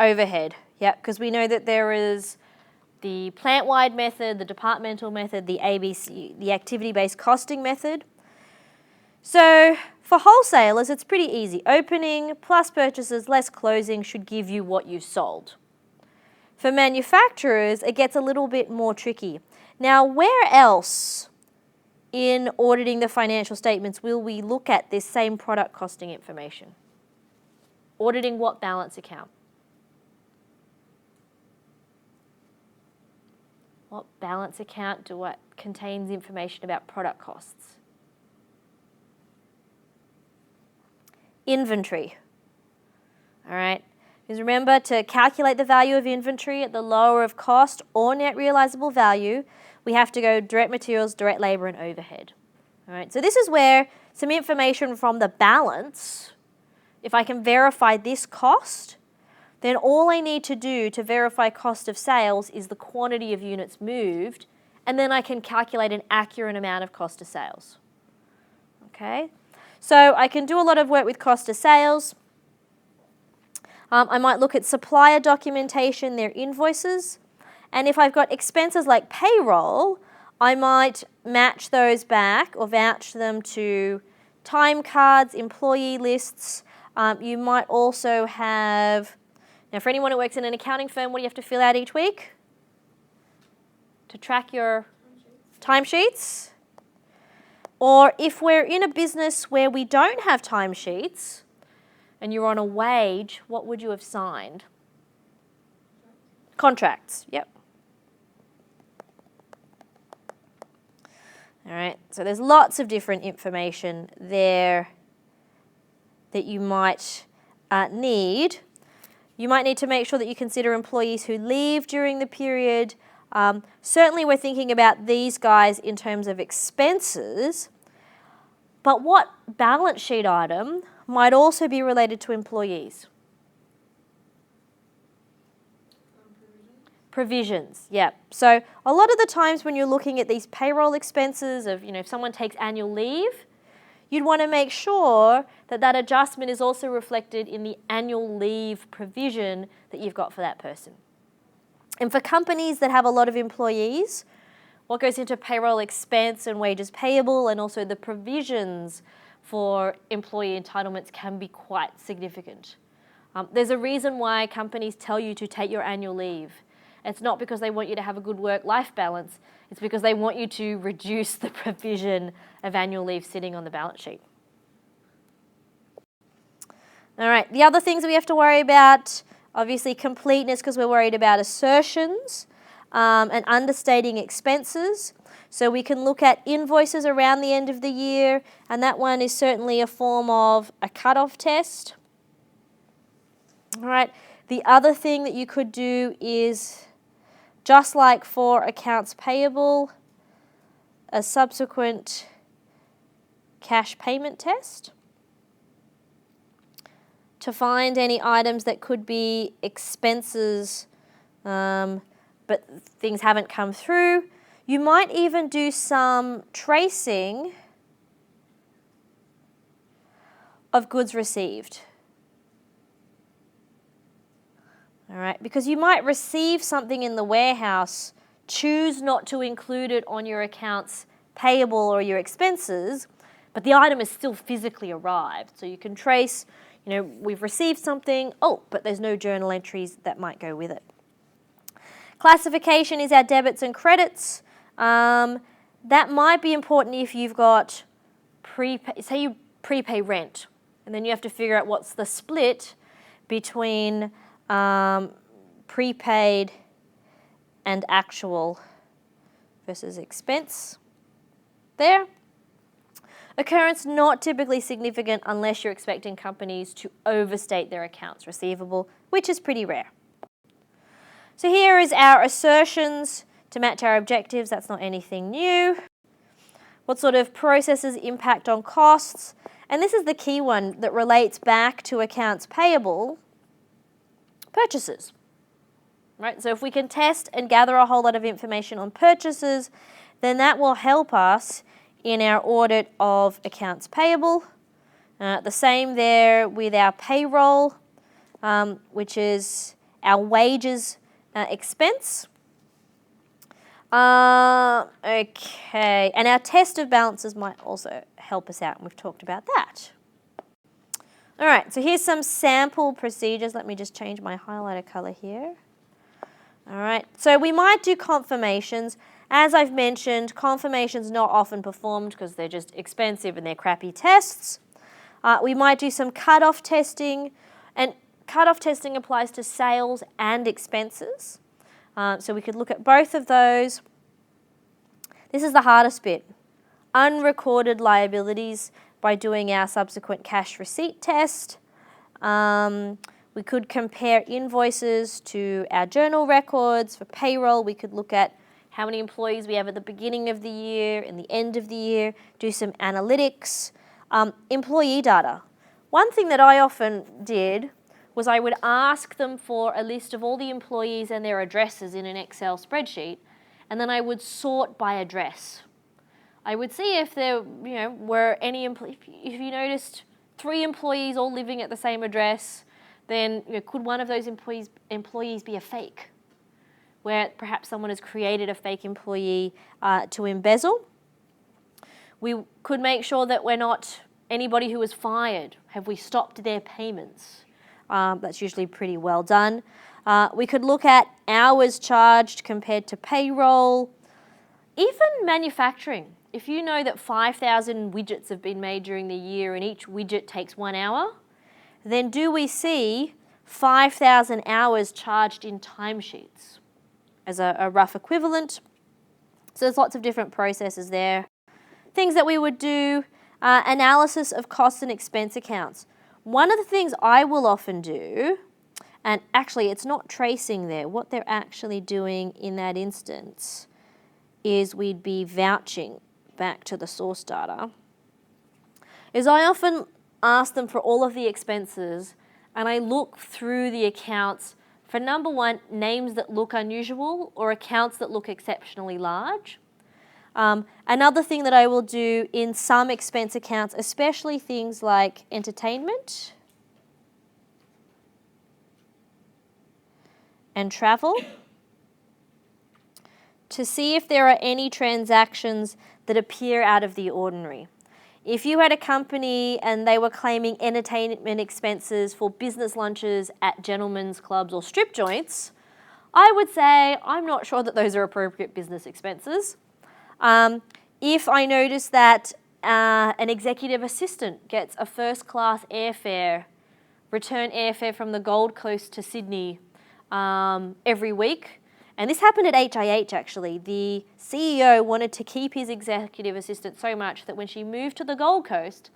Overhead. Yeah, because we know that there is the plant-wide method, the departmental method, the ABC, the activity-based costing method. So for wholesalers, it's pretty easy. Opening plus purchases less closing should give you what you sold. For manufacturers, it gets a little bit more tricky. Now, where else in auditing the financial statements will we look at this same product costing information? Auditing what balance account? What balance account contains information about product costs? Inventory. All right. Because remember, to calculate the value of inventory at the lower of cost or net realizable value, we have to go direct materials, direct labor, and overhead. All right. So this is where some information from the balance, if I can verify this cost, then all I need to do to verify cost of sales is the quantity of units moved, and then I can calculate an accurate amount of cost of sales. Okay? So I can do a lot of work with cost of sales. I might look at supplier documentation, their invoices, and if I've got expenses like payroll, I might match those back or vouch them to time cards, employee lists. You might also have, now for anyone who works in an accounting firm, what do you have to fill out each week? To track your timesheets? Or if we're in a business where we don't have timesheets and you're on a wage, what would you have signed? Contracts, yep. All right, so there's lots of different information there that you might need. You might need to make sure that you consider employees who leave during the period. Certainly we're thinking about these guys in terms of expenses, but what balance sheet item might also be related to employees? Provisions, yeah. So a lot of the times when you're looking at these payroll expenses of, if someone takes annual leave, you'd want to make sure that that adjustment is also reflected in the annual leave provision that you've got for that person. And for companies that have a lot of employees, what goes into payroll expense and wages payable and also the provisions for employee entitlements can be quite significant. There's a reason why companies tell you to take your annual leave. It's not because they want you to have a good work-life balance. It's because they want you to reduce the provision of annual leave sitting on the balance sheet. All right, the other things we have to worry about, obviously completeness because we're worried about assertions and understating expenses. So we can look at invoices around the end of the year, and that one is certainly a form of a cutoff test. All right, the other thing that you could do is, just like for accounts payable, a subsequent cash payment test to find any items that could be expenses but things haven't come through. You might even do some tracing of goods received. All right, because you might receive something in the warehouse, choose not to include it on your accounts payable or your expenses, but the item is still physically arrived. So you can trace, we've received something, but there's no journal entries that might go with it. Classification is our debits and credits. That might be important if you've got say you prepay rent, and then you have to figure out what's the split between prepaid and actual versus expense there. Occurrence not typically significant unless you're expecting companies to overstate their accounts receivable, which is pretty rare. So here is our assertions to match our objectives. That's not anything new. What sort of processes impact on costs? And this is the key one that relates back to accounts payable, purchases. Right? So if we can test and gather a whole lot of information on purchases, then that will help us in our audit of accounts payable. The same there with our payroll, which is our wages expense. Okay, and our test of balances might also help us out, and we've talked about that. All right, so here's some sample procedures. Let me just change my highlighter color here. All right, so we might do confirmations. As I've mentioned, confirmations not often performed because they're just expensive and they're crappy tests. We might do some cutoff testing, and cutoff testing applies to sales and expenses. So we could look at both of those. This is the hardest bit. Unrecorded liabilities by doing our subsequent cash receipt test. We could compare invoices to our journal records. For payroll, we could look at how many employees we have at the beginning of the year and the end of the year, do some analytics. Employee data. One thing that I often did was I would ask them for a list of all the employees and their addresses in an Excel spreadsheet, and then I would sort by address. I would see if there were any if you noticed 3 employees all living at the same address, then could one of those employees be a fake, where perhaps someone has created a fake employee to embezzle. We could make sure that we're not anybody who was fired. Have we stopped their payments? That's usually pretty well done. We could look at hours charged compared to payroll. Even manufacturing. If you know that 5,000 widgets have been made during the year and each widget takes 1 hour, then do we see 5,000 hours charged in timesheets as a rough equivalent? So there's lots of different processes there. Things that we would do, analysis of cost and expense accounts. One of the things I will often do, and actually it's not tracing there, what they're actually doing in that instance is we'd be vouching back to the source data, is I often ask them for all of the expenses and I look through the accounts for, number one, names that look unusual or accounts that look exceptionally large. Another thing that I will do in some expense accounts, especially things like entertainment and travel, to see if there are any transactions that appear out of the ordinary. If you had a company and they were claiming entertainment expenses for business lunches at gentlemen's clubs or strip joints, I would say I'm not sure that those are appropriate business expenses. If I notice that an executive assistant gets a first-class airfare, return airfare from the Gold Coast to Sydney every week, and this happened at HIH actually. The CEO wanted to keep his executive assistant so much that when she moved to the Gold Coast,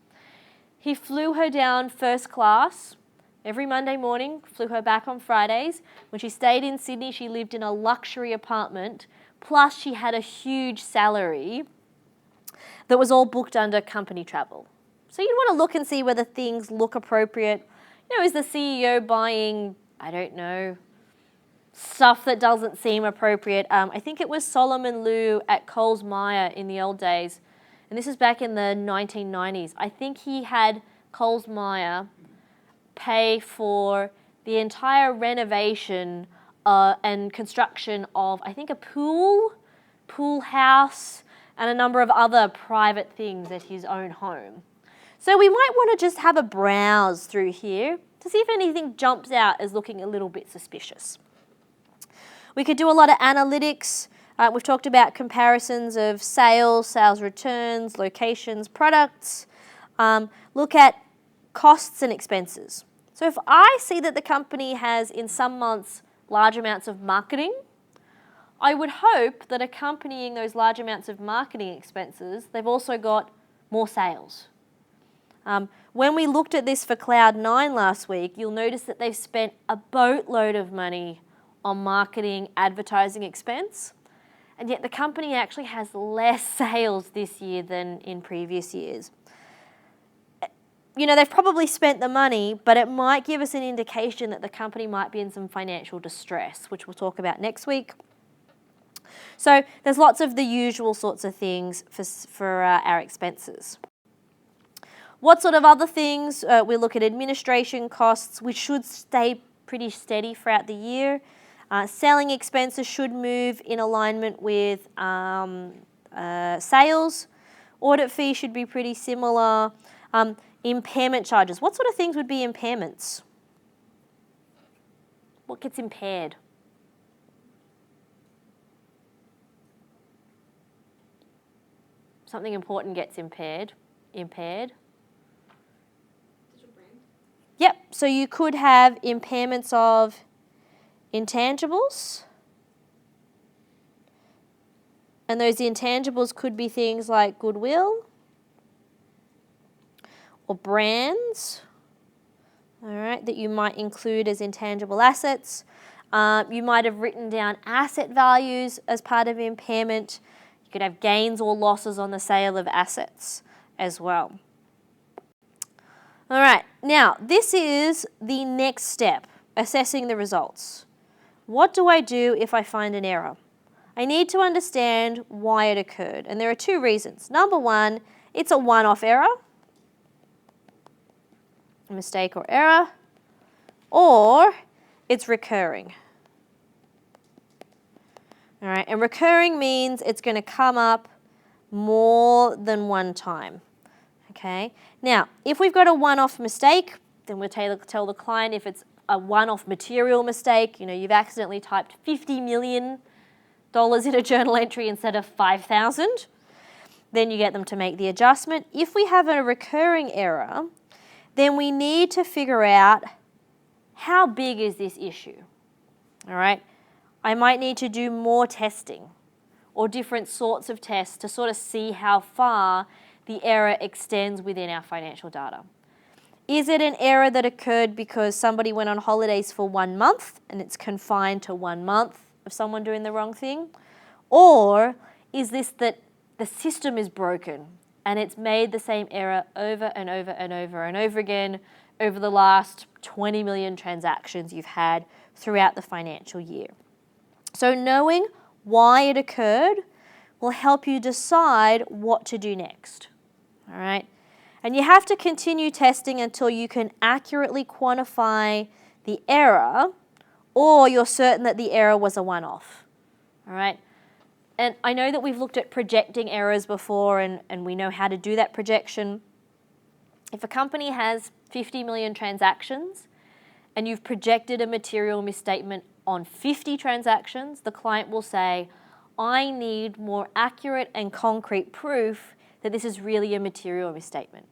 he flew her down first class every Monday morning, flew her back on Fridays. When she stayed in Sydney, she lived in a luxury apartment, plus she had a huge salary that was all booked under company travel. So you'd want to look and see whether things look appropriate. Is the CEO buying, I don't know, stuff that doesn't seem appropriate? I think it was Solomon Lew at Coles Myer in the old days, and this is back in the 1990s. I think he had Coles Myer pay for the entire renovation and construction of, I think, a pool house, and a number of other private things at his own home. So we might want to just have a browse through here to see if anything jumps out as looking a little bit suspicious. We could do a lot of analytics. We've talked about comparisons of sales returns, locations, products. Look at costs and expenses. So if I see that the company has, in some months, large amounts of marketing, I would hope that accompanying those large amounts of marketing expenses, they've also got more sales. When we looked at this for Cloud9 last week, you'll notice that they've spent a boatload of money on marketing, advertising expense, and yet the company actually has less sales this year than in previous years. You know, they've probably spent the money, but it might give us an indication that the company might be in some financial distress, which we'll talk about next week. So there's lots of the usual sorts of things for our expenses. What sort of other things? We look at administration costs, which should stay pretty steady throughout the year. Selling expenses should move in alignment with sales. Audit fees should be pretty similar. Impairment charges. What sort of things would be impairments? What gets impaired? Something important gets impaired. Yep, so you could have impairments of intangibles. And those intangibles could be things like goodwill or brands, all right, that you might include as intangible assets. You might have written down asset values as part of impairment. You could have gains or losses on the sale of assets as well. All right, now this is the next step, assessing the results. What do I do if I find an error? I need to understand why it occurred, and there are two reasons. Number one, it's a one-off error, a mistake or error, or it's recurring. All right, and recurring means it's going to come up more than one time. Okay, now if we've got a one-off mistake, then we'll tell the client if it's a one-off material mistake, you know, you've accidentally typed $50 million in a journal entry instead of 5,000, then you get them to make the adjustment. If we have a recurring error, then we need to figure out how big is this issue. All right, I might need to do more testing or different sorts of tests to sort of see how far the error extends within our financial data. Is it an error that occurred because somebody went on holidays for 1 month and it's confined to 1 month of someone doing the wrong thing? Or is this that the system is broken and it's made the same error over and over and over and over again over the last 20 million transactions you've had throughout the financial year? So knowing why it occurred will help you decide what to do next. All right? And you have to continue testing until you can accurately quantify the error, or you're certain that the error was a one-off. All right? And I know that we've looked at projecting errors before, and we know how to do that projection. If a company has 50 million transactions and you've projected a material misstatement on 50 transactions, the client will say, I need more accurate and concrete proof that this is really a material misstatement.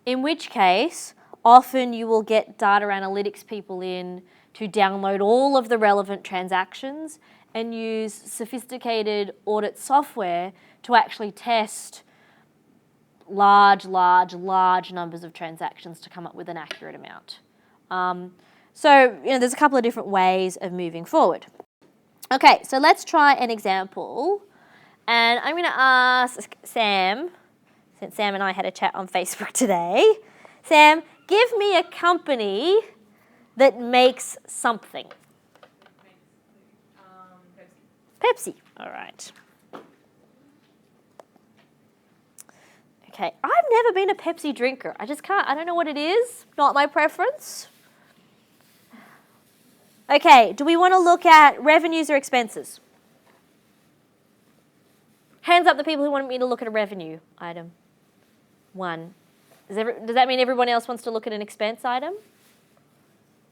In which case, often you will get data analytics people in to download all of the relevant transactions and use sophisticated audit software to actually test large numbers of transactions to come up with an accurate amount. So, you know, there's a couple of different ways of moving forward. Okay, so let's try an example. And I'm going to ask Sam, since Sam and I had a chat on Facebook today. Sam, give me a company that makes something. Pepsi. All right. Okay, I've never been a Pepsi drinker. I don't know what it is. Not my preference. Okay, do we want to look at revenues or expenses? Hands up the people who want me to look at a revenue item. 1. Does that mean everyone else wants to look at an expense item?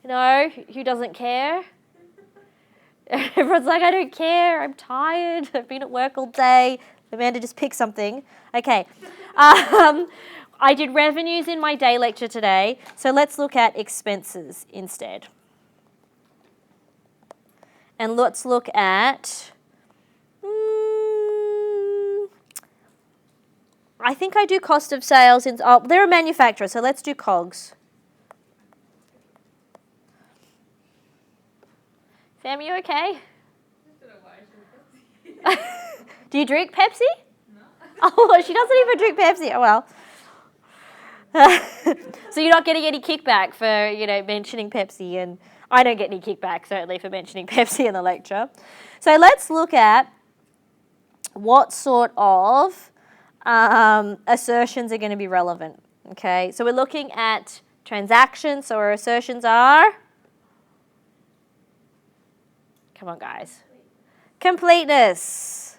No? Who doesn't care? Everyone's like, I don't care. I'm tired. I've been at work all day. Amanda, just pick something. Okay. I I did revenues in my day lecture today, so let's look at expenses instead. And let's look at, I think I do cost of sales. They're a manufacturer, so let's do COGS. Sam, you okay? Do you drink Pepsi? No. Oh, she doesn't even drink Pepsi. Oh, well. So you're not getting any kickback for, mentioning Pepsi, and I don't get any kickback, certainly, for mentioning Pepsi in the lecture. So let's look at what sort of assertions are going to be relevant. Okay, so we're looking at transactions, so our assertions are, come on guys, completeness.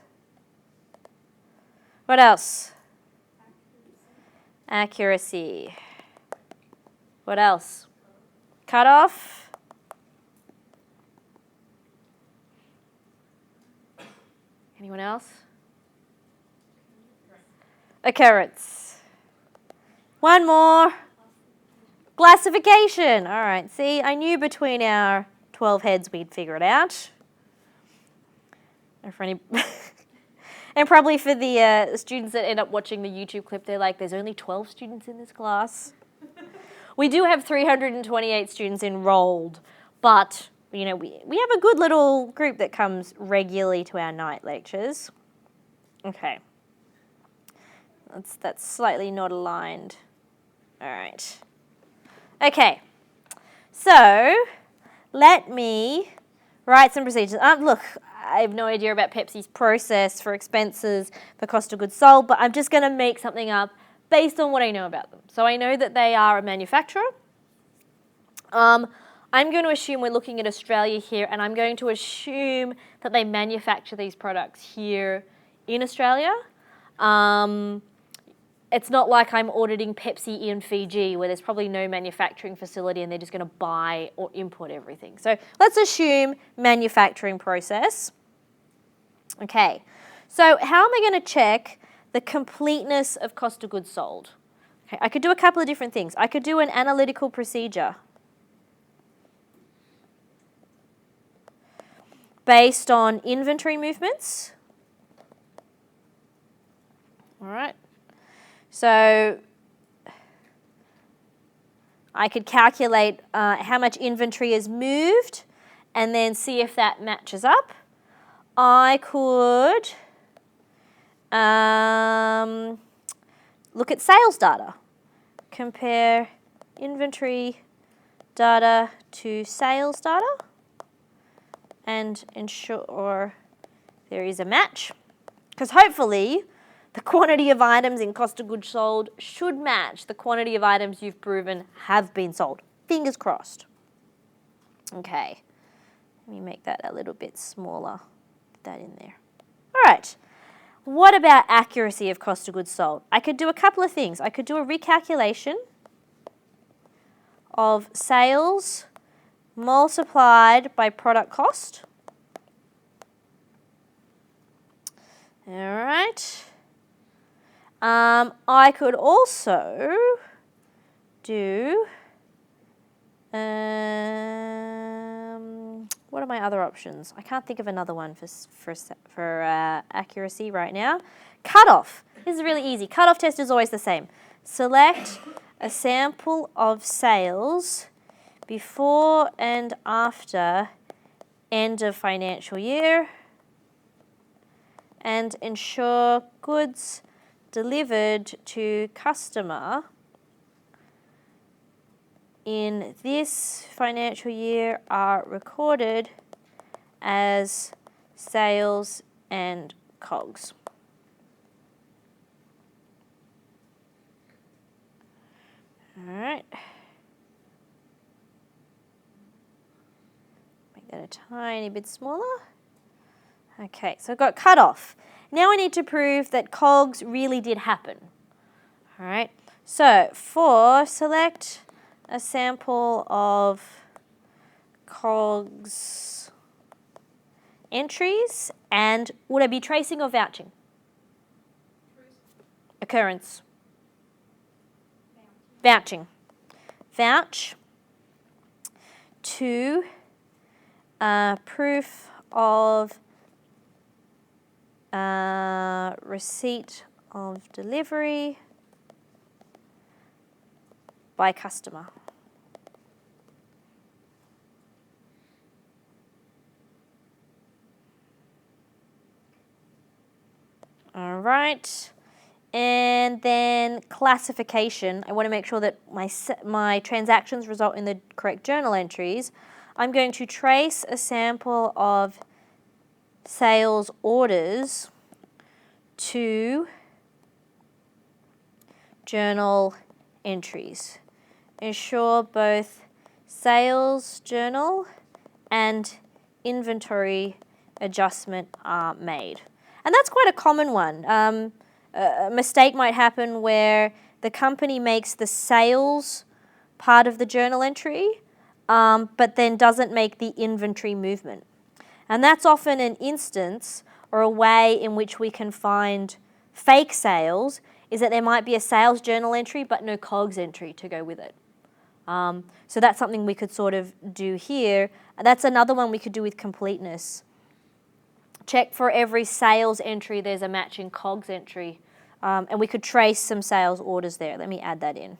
What else? Accuracy. What else? Cutoff. Anyone else? Occurrence. One more. Classification. All right, see, I knew between our 12 heads we'd figure it out. And for any and probably for the students that end up watching the YouTube clip, they're like, there's only 12 students in this class. We do have 328 students enrolled, but we have a good little group that comes regularly to our night lectures. Okay. That's slightly not aligned. All right. Okay. So let me write some procedures. Look, I have no idea about Pepsi's process for expenses, for cost of goods sold, but I'm just going to make something up based on what I know about them. So I know that they are a manufacturer. I'm going to assume we're looking at Australia here, and I'm going to assume that they manufacture these products here in Australia. It's not like I'm auditing Pepsi in Fiji, where there's probably no manufacturing facility and they're just going to buy or import everything. So let's assume manufacturing process. Okay, so how am I going to check the completeness of cost of goods sold? Okay, I could do a couple of different things. I could do an analytical procedure based on inventory movements. All right. So I could calculate how much inventory is moved and then see if that matches up. I could look at sales data, compare inventory data to sales data and ensure there is a match, because hopefully the quantity of items in cost of goods sold should match the quantity of items you've proven have been sold. Fingers crossed. Okay, let me make that a little bit smaller. Put that in there. All right, what about accuracy of cost of goods sold? I could do a couple of things. I could do a recalculation of sales multiplied by product cost. All right. I could also do, what are my other options? I can't think of another one for accuracy right now. Cutoff. This is really easy. Cutoff test is always the same. Select a sample of sales before and after end of financial year and ensure goods delivered to customer in this financial year are recorded as sales and COGS. All right. Make that a tiny bit smaller. Okay, so I've got cutoff. Now I need to prove that COGS really did happen. All right, so select a sample of COGS entries, and would I be tracing or vouching? Occurrence. vouching. Vouch to proof of receipt of delivery by customer. All right. And then classification. I want to make sure that my transactions result in the correct journal entries. I'm going to trace a sample of sales orders to journal entries. Ensure both sales journal and inventory adjustment are made. And that's quite a common one. A mistake might happen where the company makes the sales part of the journal entry, but then doesn't make the inventory movement. And that's often an instance or a way in which we can find fake sales, is that there might be a sales journal entry but no COGS entry to go with it. So that's something we could sort of do here. That's another one we could do with completeness. Check for every sales entry there's a matching COGS entry, and we could trace some sales orders there. Let me add that in.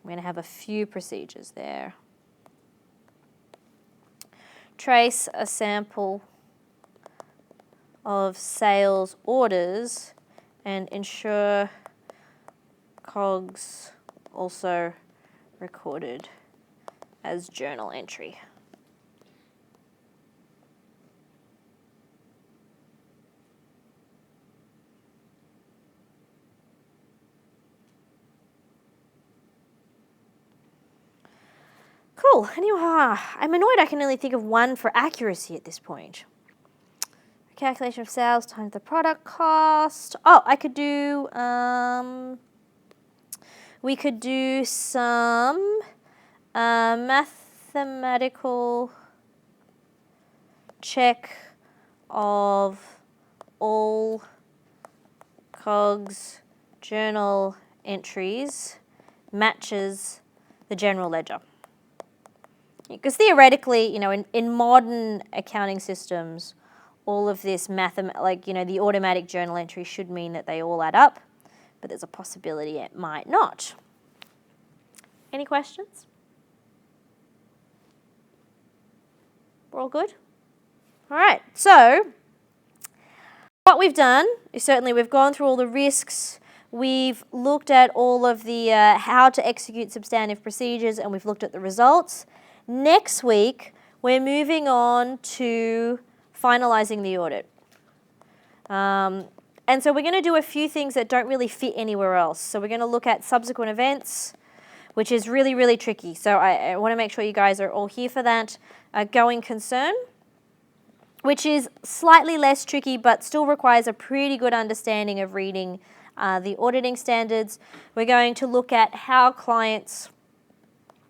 I'm going to have a few procedures there. Trace a sample of sales orders and ensure COGS also recorded as journal entry. Cool. Anyway, I'm annoyed I can only think of one for accuracy at this point. Calculation of sales times the product cost. Oh, I could do, we could do some mathematical check of all COGS journal entries matches the general ledger. Because theoretically, in modern accounting systems, all of this the automatic journal entry should mean that they all add up, but there's a possibility it might not. Any questions? We're all good? All right, so what we've done is certainly we've gone through all the risks, we've looked at all of the how to execute substantive procedures, and we've looked at the results. Next week, we're moving on to finalizing the audit. And so we're going to do a few things that don't really fit anywhere else. So we're going to look at subsequent events, which is really, really tricky. So I want to make sure you guys are all here for that. Going concern, which is slightly less tricky, but still requires a pretty good understanding of reading the auditing standards. We're going to look at how clients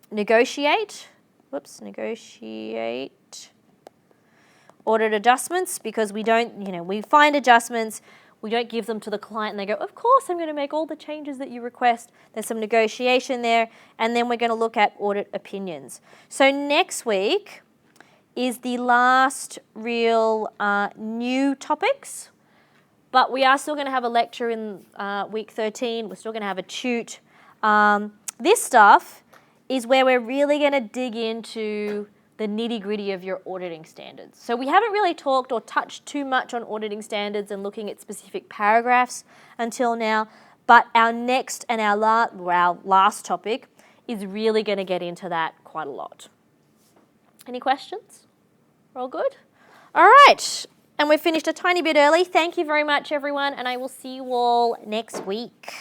negotiate audit adjustments, because we don't, we find adjustments, we don't give them to the client and they go, of course, I'm going to make all the changes that you request. There's some negotiation there, and then we're going to look at audit opinions. So next week is the last real new topics, but we are still going to have a lecture in week 13. We're still going to have a tute. This stuff is where we're really going to dig into the nitty-gritty of your auditing standards. So we haven't really talked or touched too much on auditing standards and looking at specific paragraphs until now, but our next and our last topic is really going to get into that quite a lot. Any questions? We're all good? All right, and we've finished a tiny bit early. Thank you very much, everyone, and I will see you all next week.